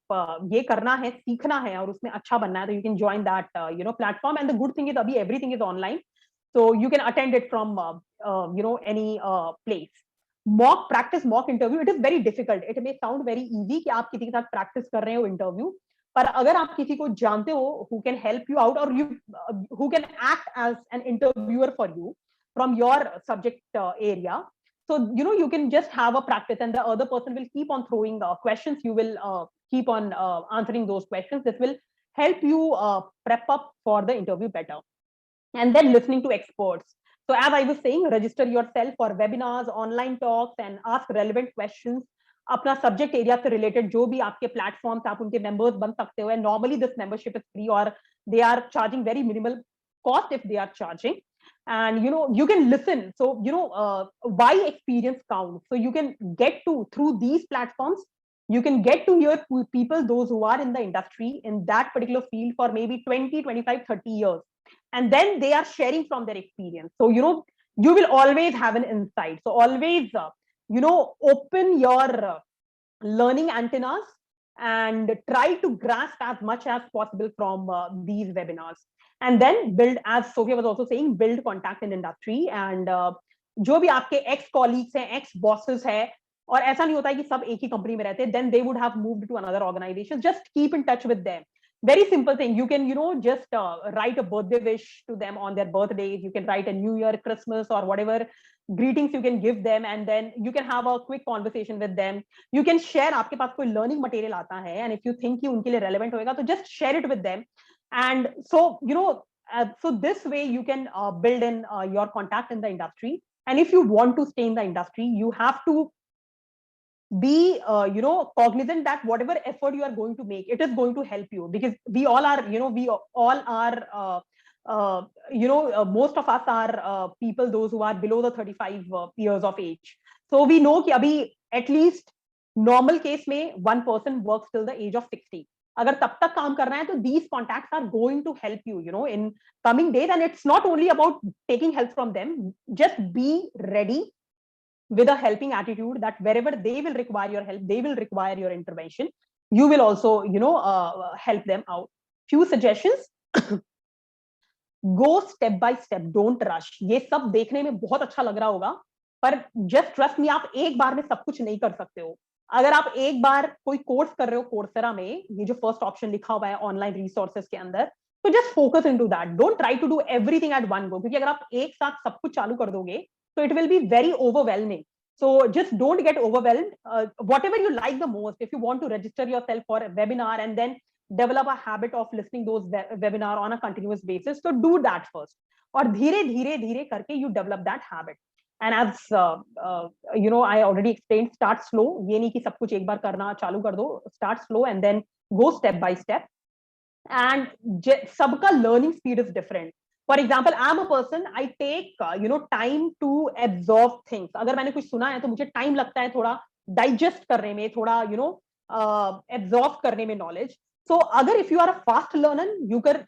ये करना है, सीखना है और उसमें अच्छा बनना है, तो you can join that platform. And the good thing is अभी everything is online, so you can attend it from any place. Mock practice, mock interview, it is very difficult. It may sound very easy कि आप किसी के साथ practice कर रहे हो interview, पर अगर आप किसी को जानते हो who can help you out, or who can act as an interviewer for you from your subject area, So, you can just have a practice, and the other person will keep on throwing questions. You will keep on answering those questions. This will help you prep up for the interview better. And then listening to experts. So as I was saying, register yourself for webinars, online talks, and ask relevant questions. अपना subject area से related जो भी आपके platforms आप उनके members बन सकते हो. And normally this membership is free, or they are charging very minimal cost if they are charging. And you can listen. So why experience counts. So you can get to, through these platforms, you can get to hear people, those who are in the industry in that particular field for maybe 20, 25, 30 years. And then they are sharing from their experience. So you will always have an insight. So always open your learning antennas and try to grasp as much as possible from these webinars. And then build, as Sophia was also saying, build contact in industry. And जो भी आपके ex colleagues हैं, ex bosses हैं, और ऐसा नहीं होता है कि सब एक ही कंपनी में रहते हैं, then they would have moved to another organization. Just keep in touch with them. Very simple thing. You can just write a birthday wish to them on their birthdays. You can write a New Year, Christmas, or whatever greetings you can give them, and then you can have a quick conversation with them. You can share, आपके पास कोई learning material आता है, and if you think कि उनके लिए relevant होएगा, तो just share it with them. And so so this way you can build in your contact in the industry. And if you want to stay in the industry, you have to be cognizant that whatever effort you are going to make, it is going to help you, because we all are most of us are people, those who are below the 35 years of age. So we know कि अभी at least normal case में one person works till the age of 60. अगर तब तक काम करना है, तो these contacts are going to help you, in coming days. And it's not only about taking help from them. Just be ready with a helping attitude, that wherever they will require your help, they will require your intervention. You will also, help them out. Few suggestions. Go step by step. Don't rush. ये सब देखने में बहुत अच्छा लग रहा होगा, पर just trust me, आप एक बार में सब कुछ नहीं कर सकते हो. अगर आप एक बार कोई कोर्स कर रहे हो कोर्सेरा में, ये जो फर्स्ट ऑप्शन लिखा हुआ है ऑनलाइन रिसोर्सेज के अंदर, तो just focus into that. Don't try to do everything at one go, क्योंकि अगर आप एक साथ सब कुछ चालू कर दोगे, so it will be very overwhelming. So just don't get overwhelmed. Whatever you like the most, if you want to register yourself for a webinar and then develop a habit of listening those webinar on a continuous basis, so do that first. और धीरे धीरे धीरे करके you develop that habit. And as I already explained, start slow. ये नहीं कि सब कुछ एक बार करना चालू कर दो. Start slow and then go step by step. And सबका learning speed is different. For example, I'm a person, I take time to absorb things. अगर मैंने कुछ सुना है, तो मुझे time लगता है थोड़ा digest करने में, थोड़ा absorb करने में knowledge. So अगर if you are a fast learner, you can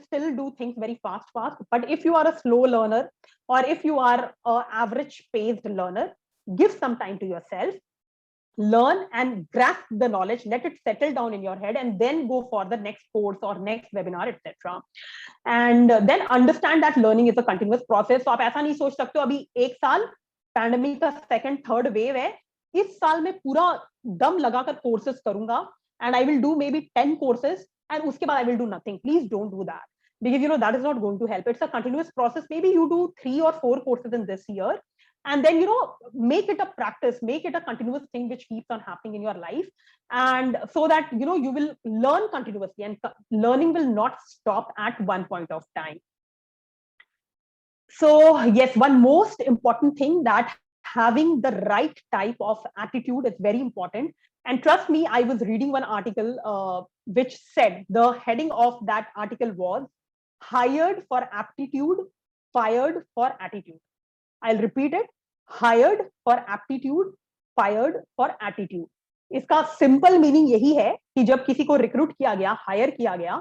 still do things very fast. But if you are a slow learner, or if you are a average paced learner, give some time to yourself. Learn and grasp the knowledge, let it settle down in your head, and then go for the next course or next webinar, etc. And then understand that learning is a continuous process. So आप ऐसा नहीं सोच सकते हो अभी एक साल pandemic का सेकंड थर्ड वेव है, इस साल में पूरा दम लगाकर कोर्सेज करूंगा, and I will do maybe 10 courses, and उसके बाद I will do nothing. Please don't do that, because that is not going to help. It's a continuous process. Maybe you do 3 or 4 courses in this year, and then make it a practice, make it a continuous thing which keeps on happening in your life, and so that you will learn continuously, and learning will not stop at one point of time. So yes, one most important thing, that having the right type of attitude is very important. And trust me, I was reading one article which said, the heading of that article was hired for aptitude, fired for attitude. I'll repeat it. Hired for aptitude, fired for attitude. इसका simple meaning यही है कि जब किसी को recruit किया गया, higher किया गया,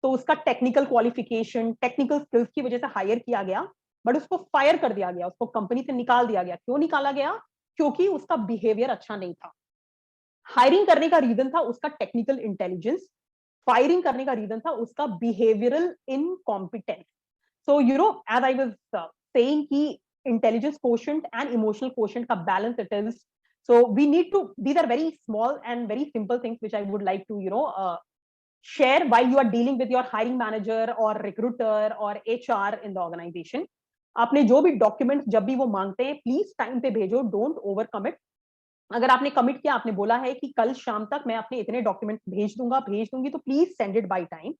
तो उसका टेक्निकल क्वालिफिकेशन, टेक्निकल स्किल्स की वजह से हायर किया गया, बट उसको फायर कर दिया गया, उसको कंपनी से निकाल दिया गया. क्यों निकाला गया? क्योंकि उसका बिहेवियर अच्छा नहीं था. हायरिंग करने का रीजन था उसका टेक्निकल इंटेलिजेंस, फायरिंग करने का रीजन था उसका behavioural incompetence. So as I was saying कि intelligence quotient and emotional quotient ka balance it is. So we need to, these are very small and very simple things which I would like to share while you are dealing with your hiring manager or recruiter or HR in the organization. आपने जो भी documents जब भी वो मांगते हैं please time पे भेजो, डोंट ओवर कमिट। अगर आपने कमिट किया, आपने बोला है कि कल शाम तक मैं अपने इतने डॉक्यूमेंट भेज दूंगा, भेज दूंगी, तो please send it by time.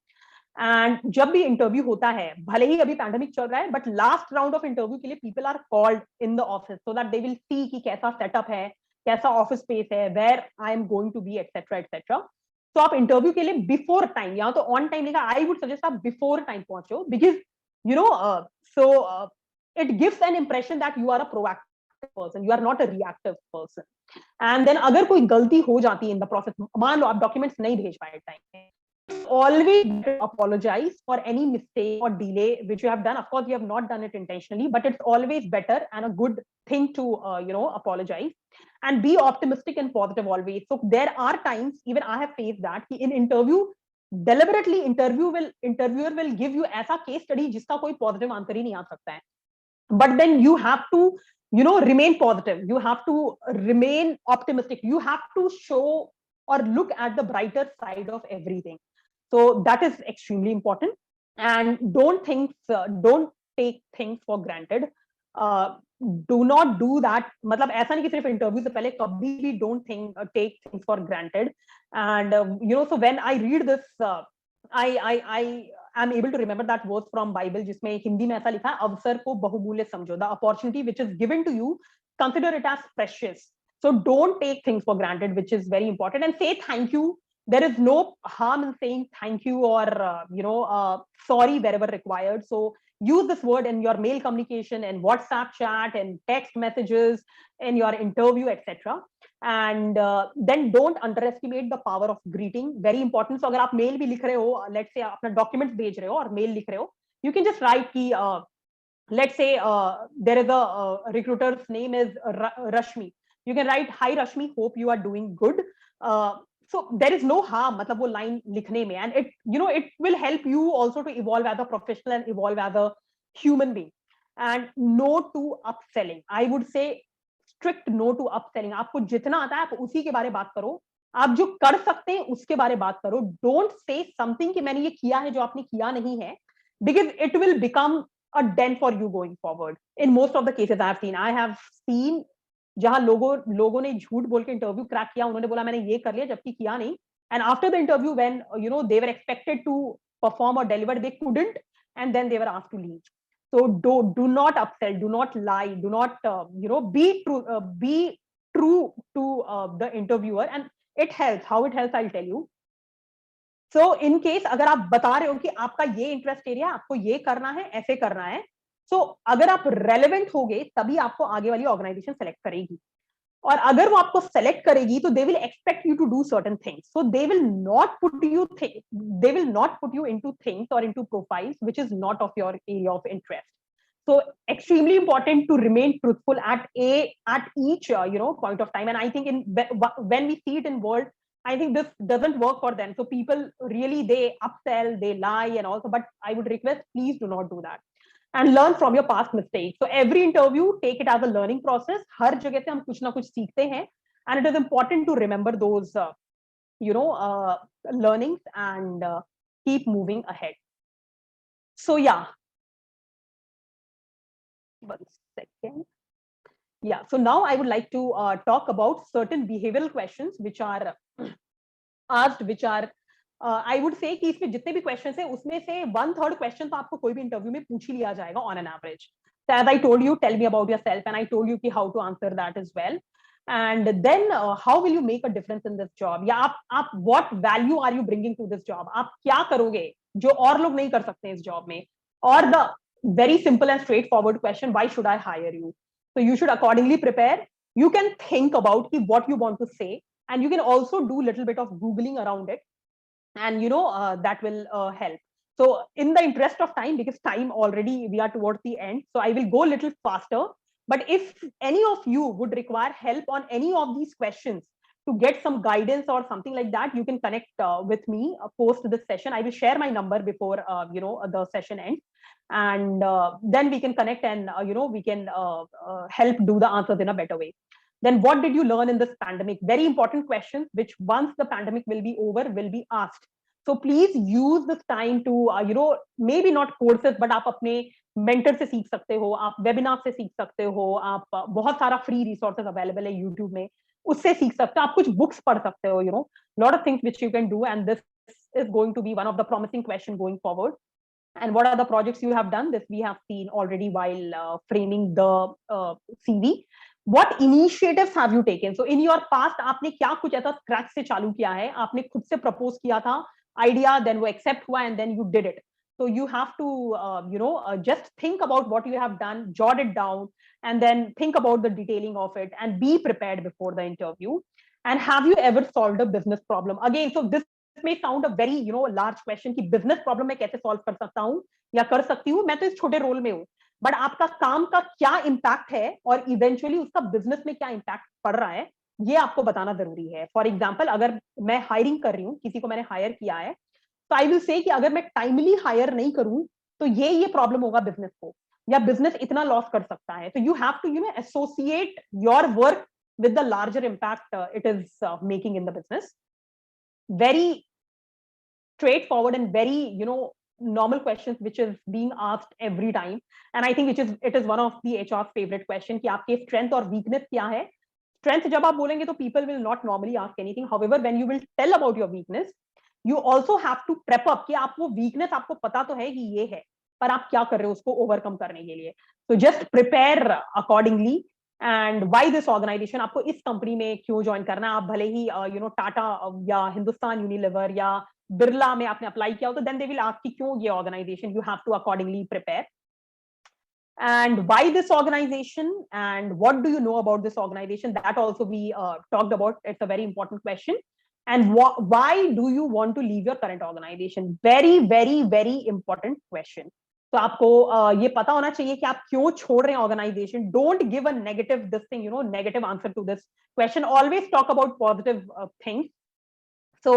And जब भी इंटरव्यू होता है, भले ही अभी पैंडेमिक चल रहा है, but last round of interview के लिए people are called in the office so that they will see कि कैसा सेटअप है, कैसा ऑफिस स्पेस है, where I am going to be, etcetera etcetera. तो आप इंटरव्यू के लिए बिफोर टाइम, या तो ऑन टाइम लेगा, आई वुड सजेस्ट आप बिफोर टाइम पहुंचो, because you know so it gives an impression that you are a proactive person, you are not a reactive person. And then अगर कोई गलती हो जाती है इन द प्रोसेस, मान लो आप डॉक्यूमेंट्स नहीं भेज पाए time, always apologize for any mistake or delay which you have done. Of course, you have not done it intentionally, but it's always better and a good thing to apologize and be optimistic and positive always. So there are times, even I have faced that, in interview deliberately interviewer will give you ऐसा case study जिसका कोई positive answer ही नहीं आ सकता है, but then you have to remain positive, you have to remain optimistic, you have to show or look at the brighter side of everything. So that is extremely important. And don't take things for granted. Do not do that, मतलब ऐसा नहीं कि सिर्फ interview से पहले कभी भी don't take things for granted. And so when I read this, I am able to remember that verse from Bible जिसमें हिंदी में ऐसा लिखा है, अवसर को बहुमूल्य समझो, the opportunity which is given to you, consider it as precious. So don't take things for granted, which is very important, and say thank you. There is no harm in saying thank you or sorry wherever required. So use this word in your mail communication and WhatsApp chat and text messages in your interview, etc. And then don't underestimate the power of greeting, very important. So agar aap mail bhi likh rahe ho, let's say apna documents bhej rahe ho or mail likh rahe ho, you can just write ki let's say there is a recruiter's name is Rashmi. You can write, hi Rashmi, hope you are doing good. So there is no harm matlab wo line likhne mein, and it will help you also to evolve as a professional and evolve as a human being. And no to upselling, I would say strict no to upselling. आपको जितना आता है आप उसी के बारे में बात करो, आप जो कर सकते हैं उसके बारे में बात करो. डोंट से समथिंग कि मैंने ये किया है जो आपने किया नहीं है, because it will become a dent for you going forward. In most of the cases I have seen जहां लोगों ने झूठ बोल के इंटरव्यू क्रैक किया, उन्होंने बोला मैंने ये कर लिया जबकि किया नहीं, and after the interview when they were expected to perform or deliver, they couldn't, and then they were asked to leave. So do not upsell, do not lie, do not be true to the interviewer, and it helps. How it helps, I'll tell you. So in case अगर आप बता रहे हो कि आपका ये interest area, आपको ये करना है, ऐसे करना है, so अगर आप रेलेवेंट होगे तभी आपको आगे वाली ऑर्गेनाइजेशन सेलेक्ट करेगी, और अगर वो आपको सेलेक्ट करेगी तो they will expect you to do certain things. So they will not put you into things और into profiles which is not of your area of interest. So extremely important to remain truthful at each point of time. And I think when we see it in world, I think this doesn't work for them. So people really, they upsell, they lie and also, but I would request, please do not do that. And learn from your past mistakes. So every interview, take it as a learning process. हर जगह से हम कुछ ना कुछ सीखते हैं, and it is important to remember those learnings and keep moving ahead. So yeah. 1 second. Yeah, so now I would like to talk about certain behavioral questions which are asked, which are I would say कि इसमें जितने भी questions हैं उसमें से 1/3 question तो आपको कोई भी इंटरव्यू में पूछ ही लिया जाएगा on an average. So as I told you, tell me about yourself, and I told you कि how to answer that as well. And then how will you make a difference in this job? या आप what value are you bringing to this job? आप क्या करोगे जो और लोग नहीं कर सकते इस जॉब में? Or the very simple and straightforward question, why should I hire you? So you should accordingly prepare. You can think about what you want to say, and you can also do a little bit of Googling around it, and that will help. So in the interest of time, because time already we are towards the end, so I will go a little faster. But if any of you would require help on any of these questions to get some guidance or something like that, you can connect with me post this session. I will share my number before the session ends, and then we can connect, and we can help do the answers in a better way. Then what did you learn in this pandemic? Very important questions which once the pandemic will be over will be asked. So please use this time to maybe not courses, but आप अपने mentor से सीख सकते हो, आप webinar से सीख सकते हो, आप बहुत सारा फ्री रिसोर्सेज अवेलेबल है यूट्यूब में, उससे सीख सकते हो, आप कुछ बुक्स पढ़ सकते हो, lot of things which you can do, and this is going to be one of the promising question going forward. And what are the projects you have done? This we have seen already while framing the CV. What initiatives have you taken? So in your past, आपने क्या कुछ ऐसा scratch से चालू किया है, आपने खुद से प्रपोज किया था आइडिया, देन वो एक्सेप्ट हुआ and then you did it. So you have to, just think about what you have done, jot it down, and then think about the detailing of it, and be prepared before the interview. And have you ever solved a business problem? Again, so this may sound a very large question कि business problem मैं कैसे solve कर सकता हूँ या कर सकती हूँ, मैं तो इस छोटे रोल में हूँ, बट आपका काम का क्या इम्पैक्ट है और इवेंचुअली उसका बिजनेस में क्या इम्पैक्ट पड़ रहा है, ये आपको बताना जरूरी है. फॉर एग्जाम्पल, अगर मैं हायरिंग कर रही हूँ, किसी को मैंने हायर किया है, तो आई विल से कि अगर मैं टाइमली हायर नहीं करूँ तो ये प्रॉब्लम होगा बिजनेस को, या बिजनेस इतना लॉस कर सकता है. तो you have to associate your work with the larger impact it is making in the business. Very straightforward and very normal questions which is being asked every time, and I think it is one of the HR's favorite question कि आपके strength और weakness क्या है. Strength जब आप बोलेंगे तो people will not normally ask anything. However, when you will tell about your weakness, you also have to prep up कि आप वो weakness आपको पता तो है कि ये है, पर आप क्या कर रहे हो उसको overcome करने के लिए. So just prepare accordingly. And why this organization, आपको इस कंपनी में क्यों ज्वाइन करना है. आप भले ही टाटा या हिंदुस्तान यूनिलीवर या बिरला में आपने अप्लाई किया हो, तो देन दे विल आस्क कि क्यों ये organization. You have to accordingly prepare. And why this organization and what do you know about this organization, that also we talked about. It's a very important question. And why do you want to leave your current organization? Very very very important question. तो आपको ये पता होना चाहिए कि आप क्यों छोड़ रहे हैं organization. Don't give a negative this thing, negative answer to this question. Always talk about positive things. So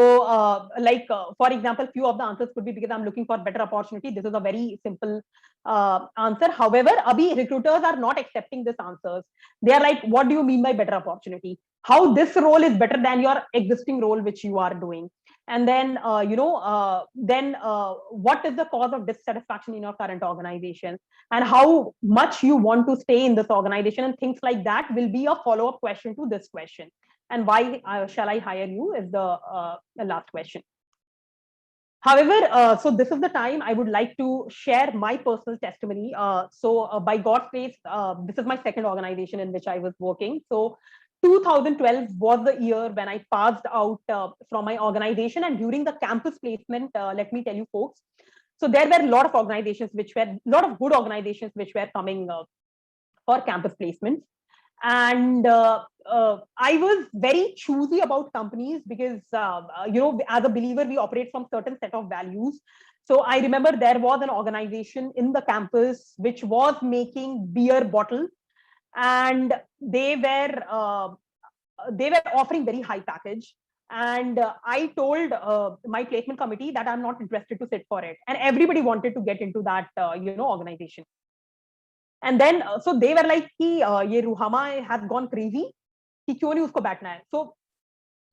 for example, few of the answers could be because I'm looking for better opportunity. This is a very simple answer. However, abhi recruiters are not accepting this answers. They are like, what do you mean by better opportunity? How this role is better than your existing role which you are doing? And then what is the cause of dissatisfaction in your current organization, and how much you want to stay in this organization, and things like that will be a follow-up question to this question. And why shall I hire you is the last question. However, so this is the time I would like to share my personal testimony. By God's grace, this is my second organization in which I was working. So 2012 was the year when I passed out from my organization, and during the campus placement, let me tell you folks, so there were a lot of good organizations which were coming for campus placements. And I was very choosy about companies because as a believer we operate from certain set of values. So I remember there was an organization in the campus which was making beer bottles, and they were offering very high package. And I told my placement committee that I'm not interested to sit for it, and everybody wanted to get into that organization. And then so they were like कि ये Ruhama has gone crazy, कि क्यों नहीं उसको बैठना है. So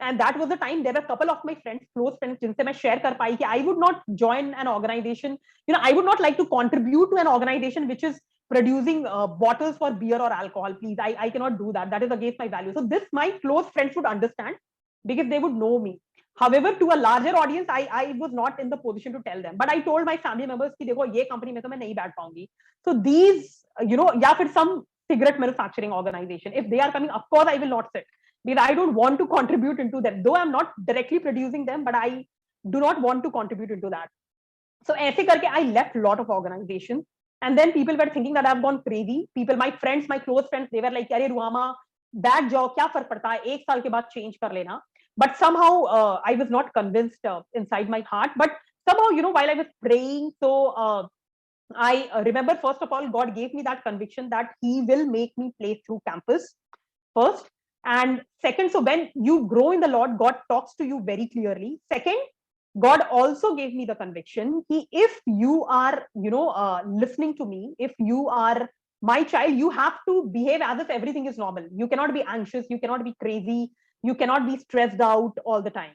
and that was the time there were a couple of my friends, close friends, जिनसे मैं share कर पाई कि I would not join an organization, I would not like to contribute to an organization which is producing bottles for beer or alcohol. Please, I cannot do that. That is against my values. So this my close friends would understand because they would know me. However, to a larger audience, I was not in the position to tell them. But I told my family members कि देखो ये company में तो मैं नहीं बैठ पाऊंगी. So these, या फिर some cigarette manufacturing organization, if they are coming, of course I will not sit because I don't want to contribute into them. Though I'm not directly producing them, but I do not want to contribute into that. So ऐसे करके I left a lot of organizations. And then people were thinking that I've gone crazy. People, my friends, my close friends, they were like, अरे Ruhamah, that job क्या फर्क पड़ता है, एक साल के बाद change कर लेना. But somehow I was not convinced inside my heart. But somehow, while I was praying, so I remember, first of all, God gave me that conviction that He will make me play through campus first. And second, so when you grow in the Lord, God talks to you very clearly. Second, God also gave me the conviction that if you are, listening to me, if you are my child, you have to behave as if everything is normal. You cannot be anxious. You cannot be crazy. You cannot be stressed out all the time.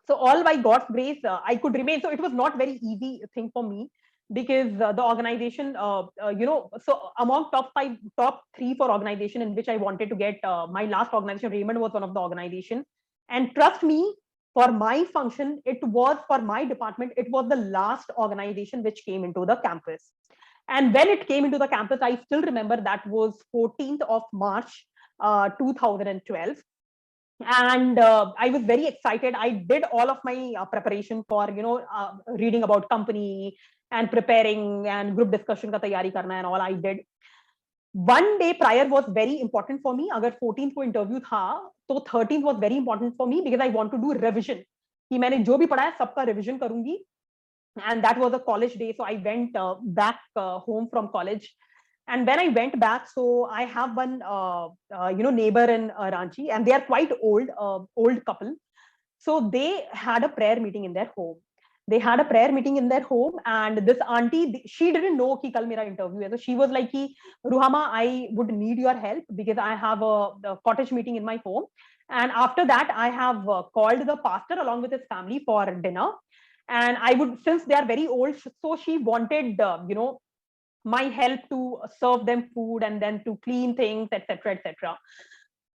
So all by God's grace, I could remain. So it was not very easy thing for me because the organization, so among top 3, 4 organization in which I wanted to get, my last organization, Raymond, was one of the organization. And trust me, for my function, it was for my department, it was the last organization which came into the campus. And when it came into the campus, I still remember that was 14th of March, 2012. And I was very excited. I did all of my preparation for, reading about company and preparing and group discussion ka tayari karna and all I did. One day prior was very important for me. Agar 14th को interview था, तो 13th was very important for me because I want to do revision. कि मैंने जो भी पढ़ा है सबका revision करूंगी. And that was a college day, so I went back home from college. And when I went back, so I have one neighbor in Ranchi, and they are quite old couple. So they had a prayer meeting in their home. And this auntie, she didn't know कि कल मेरा interview है. So she was like कि Ruhama, I would need your help because I have a cottage meeting in my home. And after that, I have called the pastor along with his family for dinner. And I would, since they are very old, so she wanted, my help to serve them food and then to clean things, etc., etc.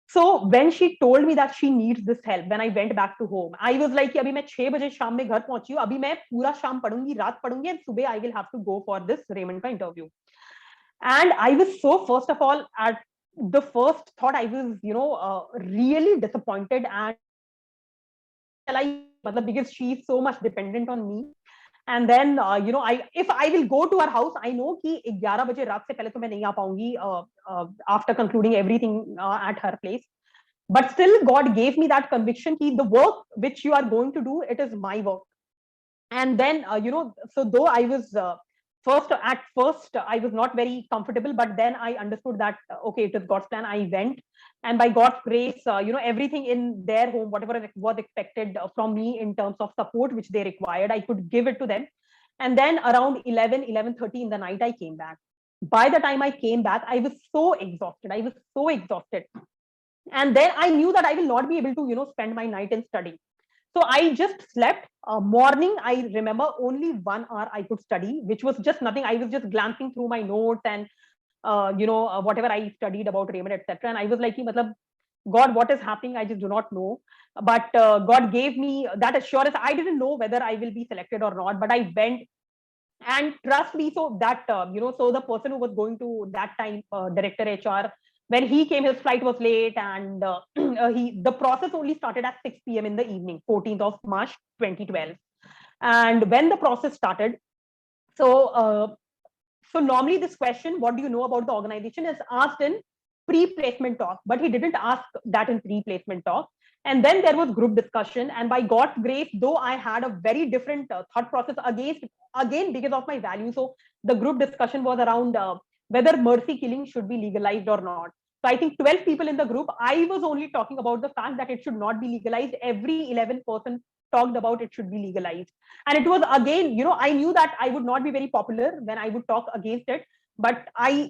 So when she told me that she needs this help, when I went back to home, I was like, अभी मैं 6 बजे शाम में घर पहुंची हूँ, अभी मैं पूरा शाम पढ़ूंगी, रात पढ़ूंगी, and सुबह I will have to go for this Raymond का interview. And I was so, first of all, at the first thought, I was, really disappointed, and because she is so much dependent on me. And then if I will go to her house, I know कि 11 बजे रात से पहले तो मैं नहीं आ पाऊंगी after concluding everything at her place. But still, God gave me that conviction कि the work which you are going to do, it is my work. And then so though I was at first I was not very comfortable, but then I understood that okay, it is God's plan. I went, and by God's grace, everything in their home, whatever was expected from me in terms of support which they required, I could give it to them. And then around 11:30 in the night, I came back. By the time I came back, I was so exhausted. And then I knew that I will not be able to spend my night in study. So I just slept. Morning, I remember only 1 hour I could study, which was just nothing. I was just glancing through my notes and whatever I studied about Raymond, etc. And I was like, matlab, God, what is happening? I just do not know. But God gave me that assurance. I didn't know whether I will be selected or not, but I went. And trust me, so that so the person who was going to that time, director HR, when he came, his flight was late, and the process only started at 6 p.m. in the evening, 14th of March 2012. And when the process started, so normally this question, what do you know about the organization, is asked in pre-placement talk, but he didn't ask that in pre-placement talk. And then there was group discussion, and by God's grace, though I had a very different thought process again because of my value. So the group discussion was around whether mercy killing should be legalized or not. So I think 12 people in the group, I was only talking about the fact that it should not be legalized. Every 11% talked about it should be legalized. And it was again, I knew that I would not be very popular when I would talk against it. But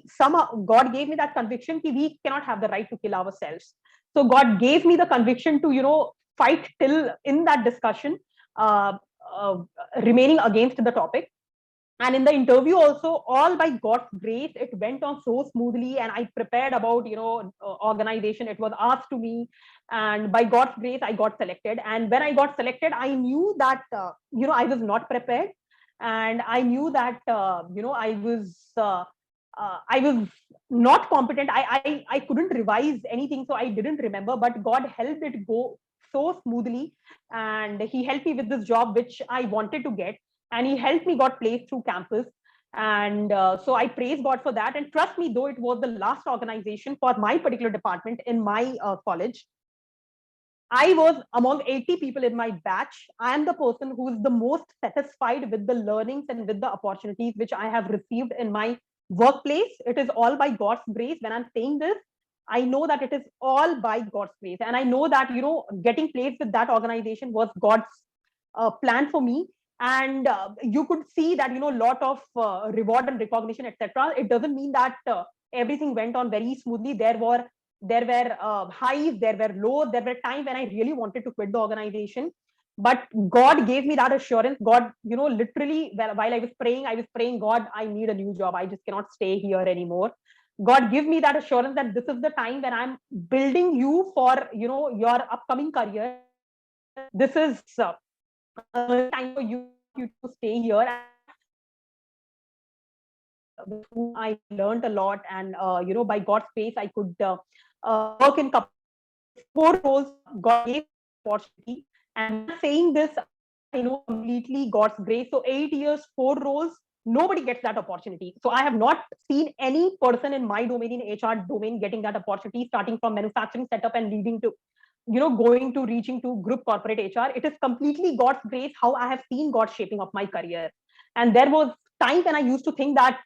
somehow God gave me that conviction that we cannot have the right to kill ourselves. So God gave me the conviction to, fight till in that discussion, remaining against the topic. And in the interview also, all by God's grace, it went on so smoothly. And I prepared about, organization. It was asked to me, and by God's grace, I got selected. And when I got selected, I knew that, I was not prepared. And I knew that, I was not competent. I couldn't revise anything, so I didn't remember, but God helped it go so smoothly. And he helped me with this job, which I wanted to get. And he helped me got placed through campus. And so I praise God for that. And trust me, though it was the last organization for my particular department in my college, I was among 80 people in my batch. I am the person who is the most satisfied with the learnings and with the opportunities which I have received in my workplace. It is all by God's grace. When I'm saying this, I know that it is all by God's grace. And I know that, getting placed with that organization was God's plan for me. And you could see that, a lot of reward and recognition, etc. It doesn't mean that everything went on very smoothly. There were highs, there were lows, there were times when I really wanted to quit the organization. but God gave me that assurance. God, literally, while I was praying, God, I need a new job. I just cannot stay here anymore. God, give me that assurance that this is the time when I'm building you for, your upcoming career. This is a time for you to stay here. With whom I learned a lot, and by God's grace, I could work in 4 roles. God gave opportunity, and when I'm saying this, I know completely God's grace. So 8 years, 4 roles, nobody gets that opportunity. So I have not seen any person in my domain, in HR domain, getting that opportunity, starting from manufacturing setup and leading to, going to reaching to group corporate HR. It is completely God's grace how I have seen God shaping up my career. And there was time when I used to think that,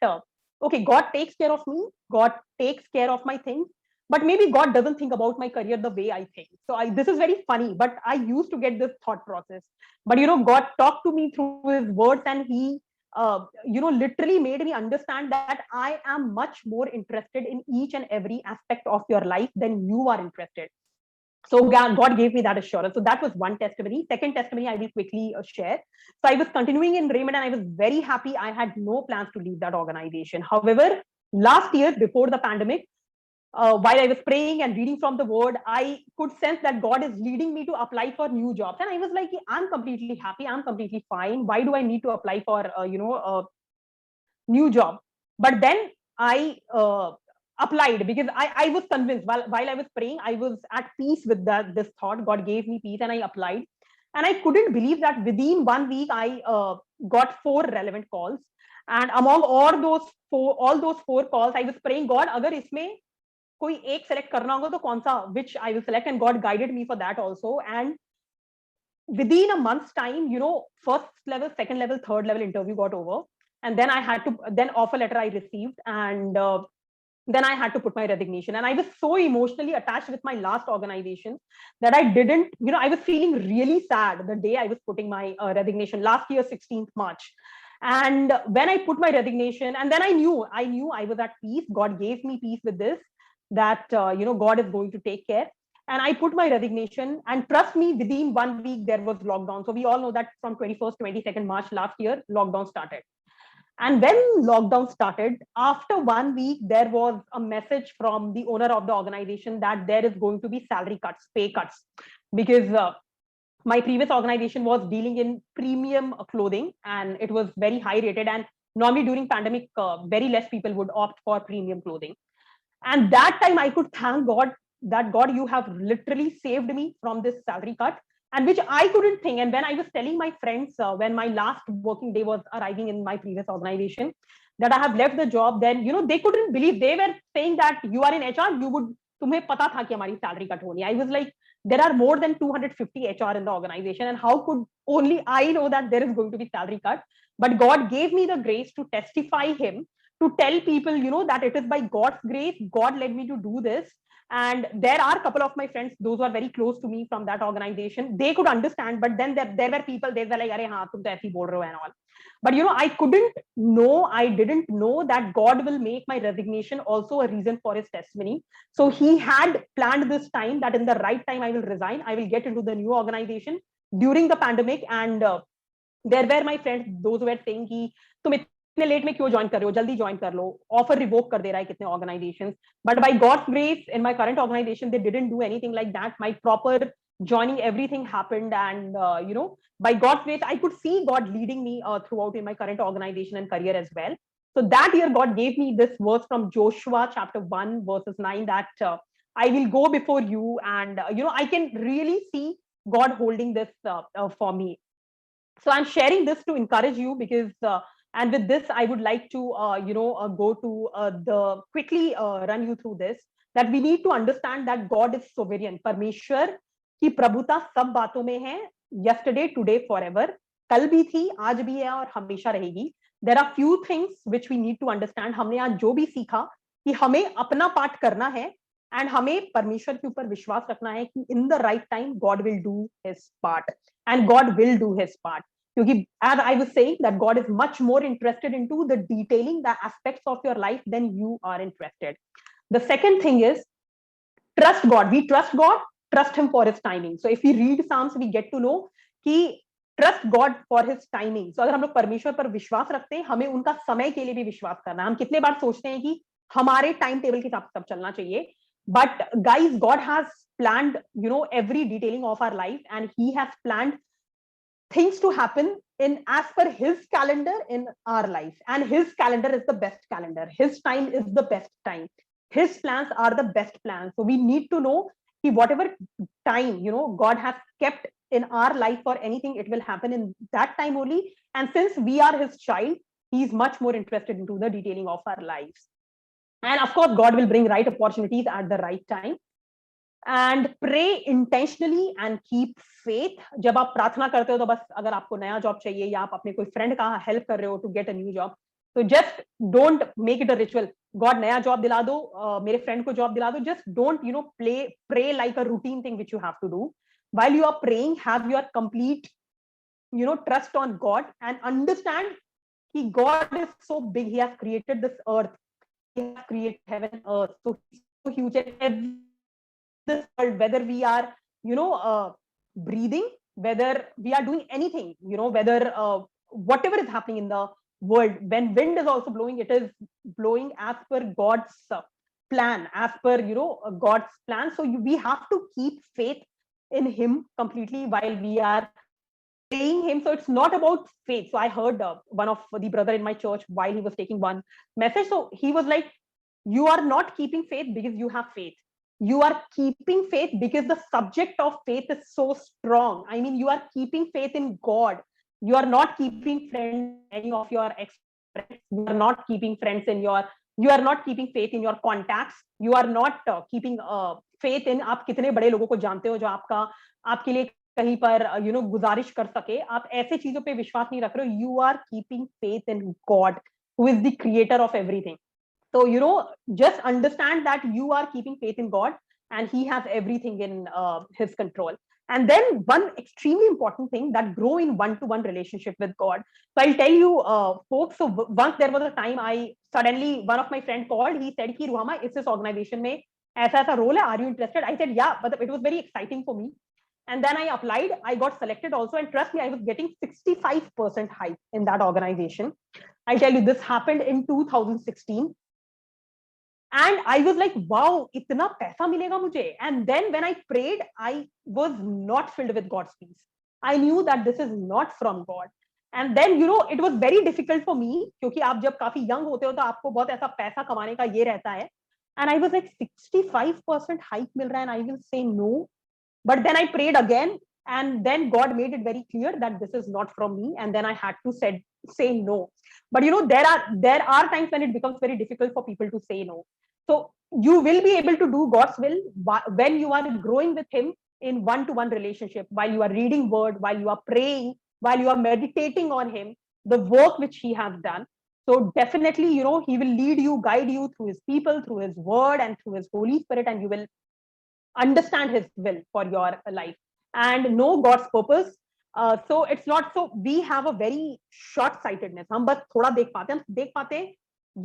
okay, God takes care of me, God takes care of my things, but maybe God doesn't think about my career the way I think. So this is very funny, but I used to get this thought process. But God talked to me through his words, and he literally made me understand that I am much more interested in each and every aspect of your life than you are interested. So God gave me that assurance. So that was one testimony. Second testimony I will quickly share. So I was continuing in Raymond, and I was very happy. I had no plans to leave that organization. However, last year before the pandemic, while I was praying and reading from the word, I could sense that God is leading me to apply for new jobs. And I was like, I'm completely happy. I'm completely fine. Why do I need to apply for, a new job? But then I applied because I was convinced while I was praying, I was at peace with this thought. God gave me peace, and I applied. And I couldn't believe that within 1 week, I got 4 relevant calls. And among all those 4 calls, I was praying, God, agar isme कोई एक select करना होगा तो कौन सा, which I will select, and God guided me for that also. And within a month's time, first level, second level, third level interview got over, and then then offer letter I received, and then I had to put my resignation. And I was so emotionally attached with my last organization that I didn't, I was feeling really sad the day I was putting my resignation last year, 16th March. And when I put my resignation, and then I knew I was at peace. God gave me peace with this, that, God is going to take care. And I put my resignation, and trust me, within 1 week, there was lockdown. So we all know that from 21st, 22nd March last year, lockdown started. And when lockdown started, after 1 week, there was a message from the owner of the organization that there is going to be salary cuts, pay cuts, because my previous organization was dealing in premium clothing, and it was very high rated. And normally during pandemic, very less people would opt for premium clothing. And that time I could thank God that, God, you have literally saved me from this salary cut, and which I couldn't think. And when I was telling my friends, when my last working day was arriving in my previous organization, that I have left the job, then, they couldn't believe. They were saying that you are in HR, तुम्हें पता था कि हमारी salary cut होनी. I was like, there are more than 250 HR in the organization, and how could only I know that there is going to be salary cut? But God gave me the grace to testify him, to tell people, that it is by God's grace, God led me to do this. And there are a couple of my friends, those who are very close to me from that organization, they could understand. But then there were people, they were like, "Arey, haan, tum to aise hi bol rahe ho," and all. But I didn't know that God will make my resignation also a reason for his testimony. So he had planned this time that in the right time I will resign, I will get into the new organization during the pandemic. And there were my friends, those who were saying कि तुम इतने late में क्यों join कर रहे हो, जल्दी join कर लो, ऑफर रिवोक कर दे रहा है कितने organizations. But by God's grace, in my current organization, they didn't do anything like that. My proper joining, everything happened. And by God's grace, I could see God leading me throughout in my current organization and career as well. So that year, God gave me this verse from Joshua chapter 1 verses 9, that I will go before you. And I can really see God holding this for me. So I'm sharing this to encourage you, because and with this I would like to go to the quickly run you through this, that we need to understand that God is sovereign. परमेश्वर की प्रभुता सब बातों में है, yesterday, today, forever. कल भी थी, आज भी है, और हमेशा रहेगी. There are few things which we need to understand. हमने आज जो भी सीखा कि हमें अपना पार्ट करना है, एंड हमें परमेश्वर के ऊपर विश्वास रखना है कि इन the right time God will do his part, and God will do his part. क्योंकि as I was saying, that God is much more interested into the detailing the aspects of your life than you are interested. The second thing is trust God. We trust God, trust him for his timing. So if we read Psalms, we get to know कि trust God for his timing. So अगर हम लोग परमेश्वर पर विश्वास रखते हैं, हमें उनका समय के लिए भी विश्वास करना है। हम कितने बार सोचते हैं कि हमारे टाइम टेबल के हिसाब से सब चलना चाहिए, but guys, God has planned, every detailing of our life, and he has planned things to happen in as per his calendar in our life, and his calendar is the best calendar. His time is the best time. His plans are the best plans. So we need to know कि whatever time God has kept in our life for anything, it will happen in that time only. And since we are his child, he is much more interested into the detailing of our lives. And of course, God will bring right opportunities at the right time. And pray intentionally and keep faith. जब आप प्रार्थना करते हो तो बस अगर आपको नया जॉब चाहिए या आप अपने कोई फ्रेंड का हेल्प कर रहे हो to get a new job, तो just don't make it a ritual, God नया जॉब दिला दो, मेरे फ्रेंड को जॉब दिला दो। Just don't pray like a routine thing which you have to do. while you are praying, have your complete trust on God, and understand कि God is so big, he has created this earth, he has created heaven and earth, so he's so huge, and this world, whether we are breathing, whether we are doing anything, whether whatever is happening in the world, when wind is also blowing, it is blowing as per God's plan, as per God's plan. So we have to keep faith in him completely while we are praying him. So it's not about faith. So I heard one of the brother in my church while he was taking one message, so he was like, you are not keeping faith because you have faith, you are keeping faith because the subject of faith is so strong. I mean, you are keeping faith in God. You are not keeping friends any of your ex friends, you are not keeping friends in your, you are not keeping faith in your contacts, you are not keeping faith in आप कितने बड़े लोगों को जानते हो जो आपके लिए कहीं पर गुजारिश कर सके। आप ऐसे चीजों पे विश्वास नहीं रख रहे हो। You are keeping faith in God who is the creator of everything. So, just understand that you are keeping faith in God, and he has everything in his control. And then one extremely important thing, that grow in one-to-one relationship with God. So I'll tell you, folks, so once there was a time suddenly one of my friend called, he said, "Ki Ruhama, is this organization mein aisa role hai, are you interested?" I said, yeah, but it was very exciting for me. And then I applied, I got selected also, and trust me, I was getting 65% hike in that organization. I'll tell you, this happened in 2016. And I was like, wow, itna paisa milega mujhe. And then when I prayed, I was not filled with God's peace. I knew that this is not from God. And then it was very difficult for me, क्योंकि आप जब काफी young होते हो तो आपको बहुत ऐसा पैसा कमाने का ये रहता है. And I was like, 65% hike मिल रहा है, and I will say no. But then I prayed again, and then God made it very clear that this is not from me, and then I had to say no. But there are times when it becomes very difficult for people to say no. So you will be able to do God's will when you are growing with him in one-to-one relationship, while you are reading word, while you are praying, while you are meditating on him, the work which he has done. So definitely, he will lead you, guide you through his people, through his word, and through his Holy Spirit, and you will understand his will for your life and know God's purpose. So it's not, so we have a very short sightedness. हम बस थोड़ा देख पाते हैं,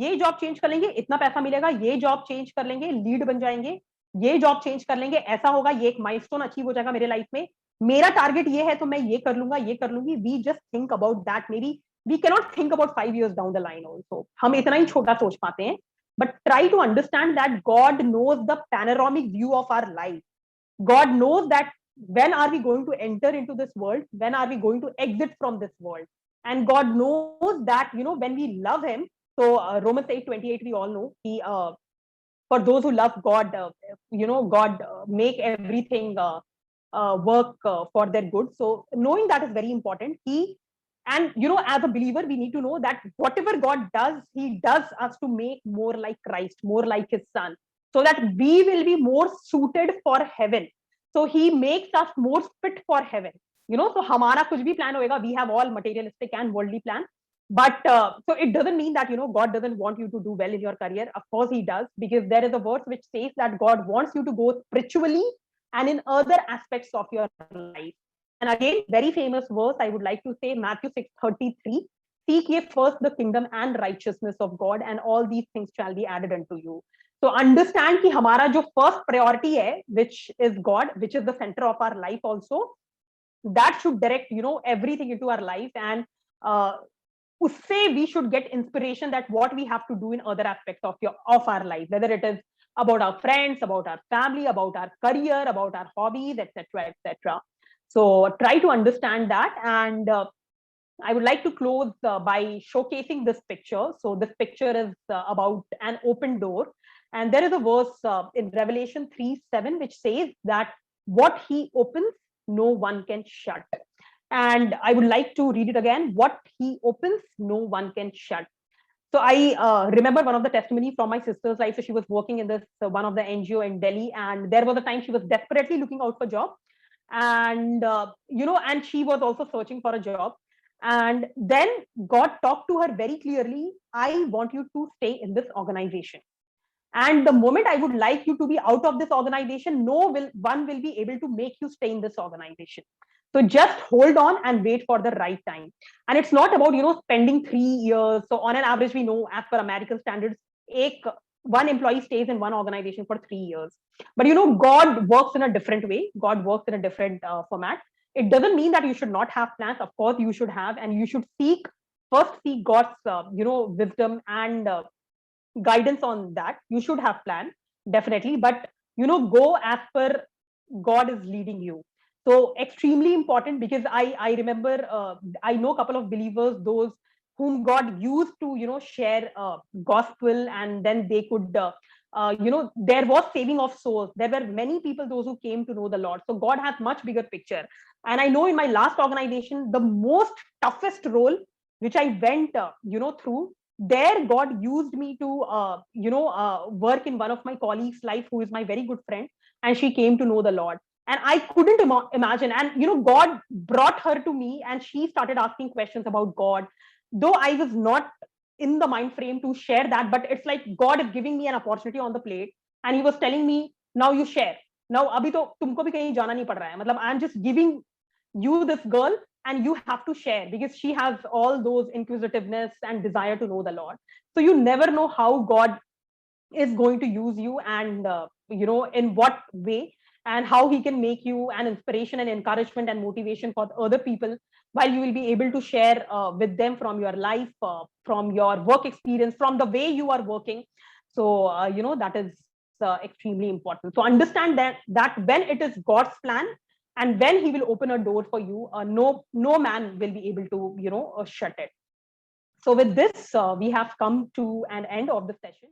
ये job change कर लेंगे, इतना पैसा मिलेगा, ये जॉब चेंज कर लेंगे, लीड बन जाएंगे, ये जॉब चेंज कर लेंगे, ऐसा होगा, ये एक माइलस्टोन अचीव हो जाएगा मेरे लाइफ में, मेरा टारगेट ये है तो मैं ये कर लूंगा, ये कर लूंगी. We just think about that, may be we can not think about 5 years down the line also. हम इतना ही छोटा सोच पाते हैं. But try to understand that God knows the panoramic view of our life. God knows that when are we going to enter into this world, when are we going to exit from this world. And God knows that when we love him. So Romans 8:28, we all know, he for those who love God, God make everything work for their good. So knowing that is very important. And as a believer, we need to know that whatever God does, he does us to make more like Christ, more like his son, so that we will be more suited for heaven. So he makes us more fit for heaven. So हमारा कुछ भी plan होएगा, we have all materialistic and worldly plan. But so it doesn't mean that God doesn't want you to do well in your career. Of course he does, because there is a verse which says that God wants you to go spiritually and in other aspects of your life. And again, very famous verse, I would like to say, Matthew 6:33. Seek ye first the kingdom and righteousness of God, and all these things shall be added unto you. So understand कि हमारा जो first priority है, which is God, which is the center of our life also. that should direct, you know, everything into our life. And usse we should get inspiration that what we have to do in other aspects of our life, whether it is about our friends, about our family, about our career, about our hobbies, etc., etc. So try to understand that. And I would like to close by showcasing this picture. So this picture is about an open door. And there is a verse in Revelation 3:7, which says that what he opens, no one can shut. And I would like to read it again. What he opens, no one can shut. So I remember one of the testimony from my sister's life. So she was working in this one of the NGO in Delhi, and there was a time she was desperately looking out for job, and you know, and she was also searching for a job. And then God talked to her very clearly. I want you to stay in this organization. And the moment I would like you to be out of this organization, one will be able to make you stay in this organization. So just hold on and wait for the right time. And it's not about, you know, spending 3 years. So on an average, we know as per American standards, one employee stays in one organization for 3 years. But, you know, God works in a different way. God works in a different format. It doesn't mean that you should not have plans. Of course, you should have, and you should first seek God's, you know, wisdom and guidance on that. You should have plan, definitely, but, you know, go as per God is leading you. So extremely important, because I remember, I know a couple of believers, those whom God used to, you know, share gospel, and then they could you know, there was saving of souls. There were many people, those who came to know the Lord. So God has much bigger picture. And I know in my last organization, the most toughest role which I went you know, through, there God used me to you know, work in one of my colleagues life, who is my very good friend, and she came to know the Lord. And I couldn't imagine. And, you know, God brought her to me, and she started asking questions about God, though I was not in the mind frame to share that. But it's like God is giving me an opportunity on the plate, and he was telling me, now you share. Now abhi to tumko bhi kahin jana nahi pad raha hai, matlab I'm just giving you this girl, and you have to share, because she has all those inquisitiveness and desire to know the Lord. So you never know how God is going to use you, and you know, in what way, and how he can make you an inspiration and encouragement and motivation for other people, while you will be able to share with them from your life, from your work experience, from the way you are working. So you know, that is extremely important. So understand that when it is God's plan, and when he will open a door for you, no man will be able to, you know, shut it. So with this, we have come to an end of the session.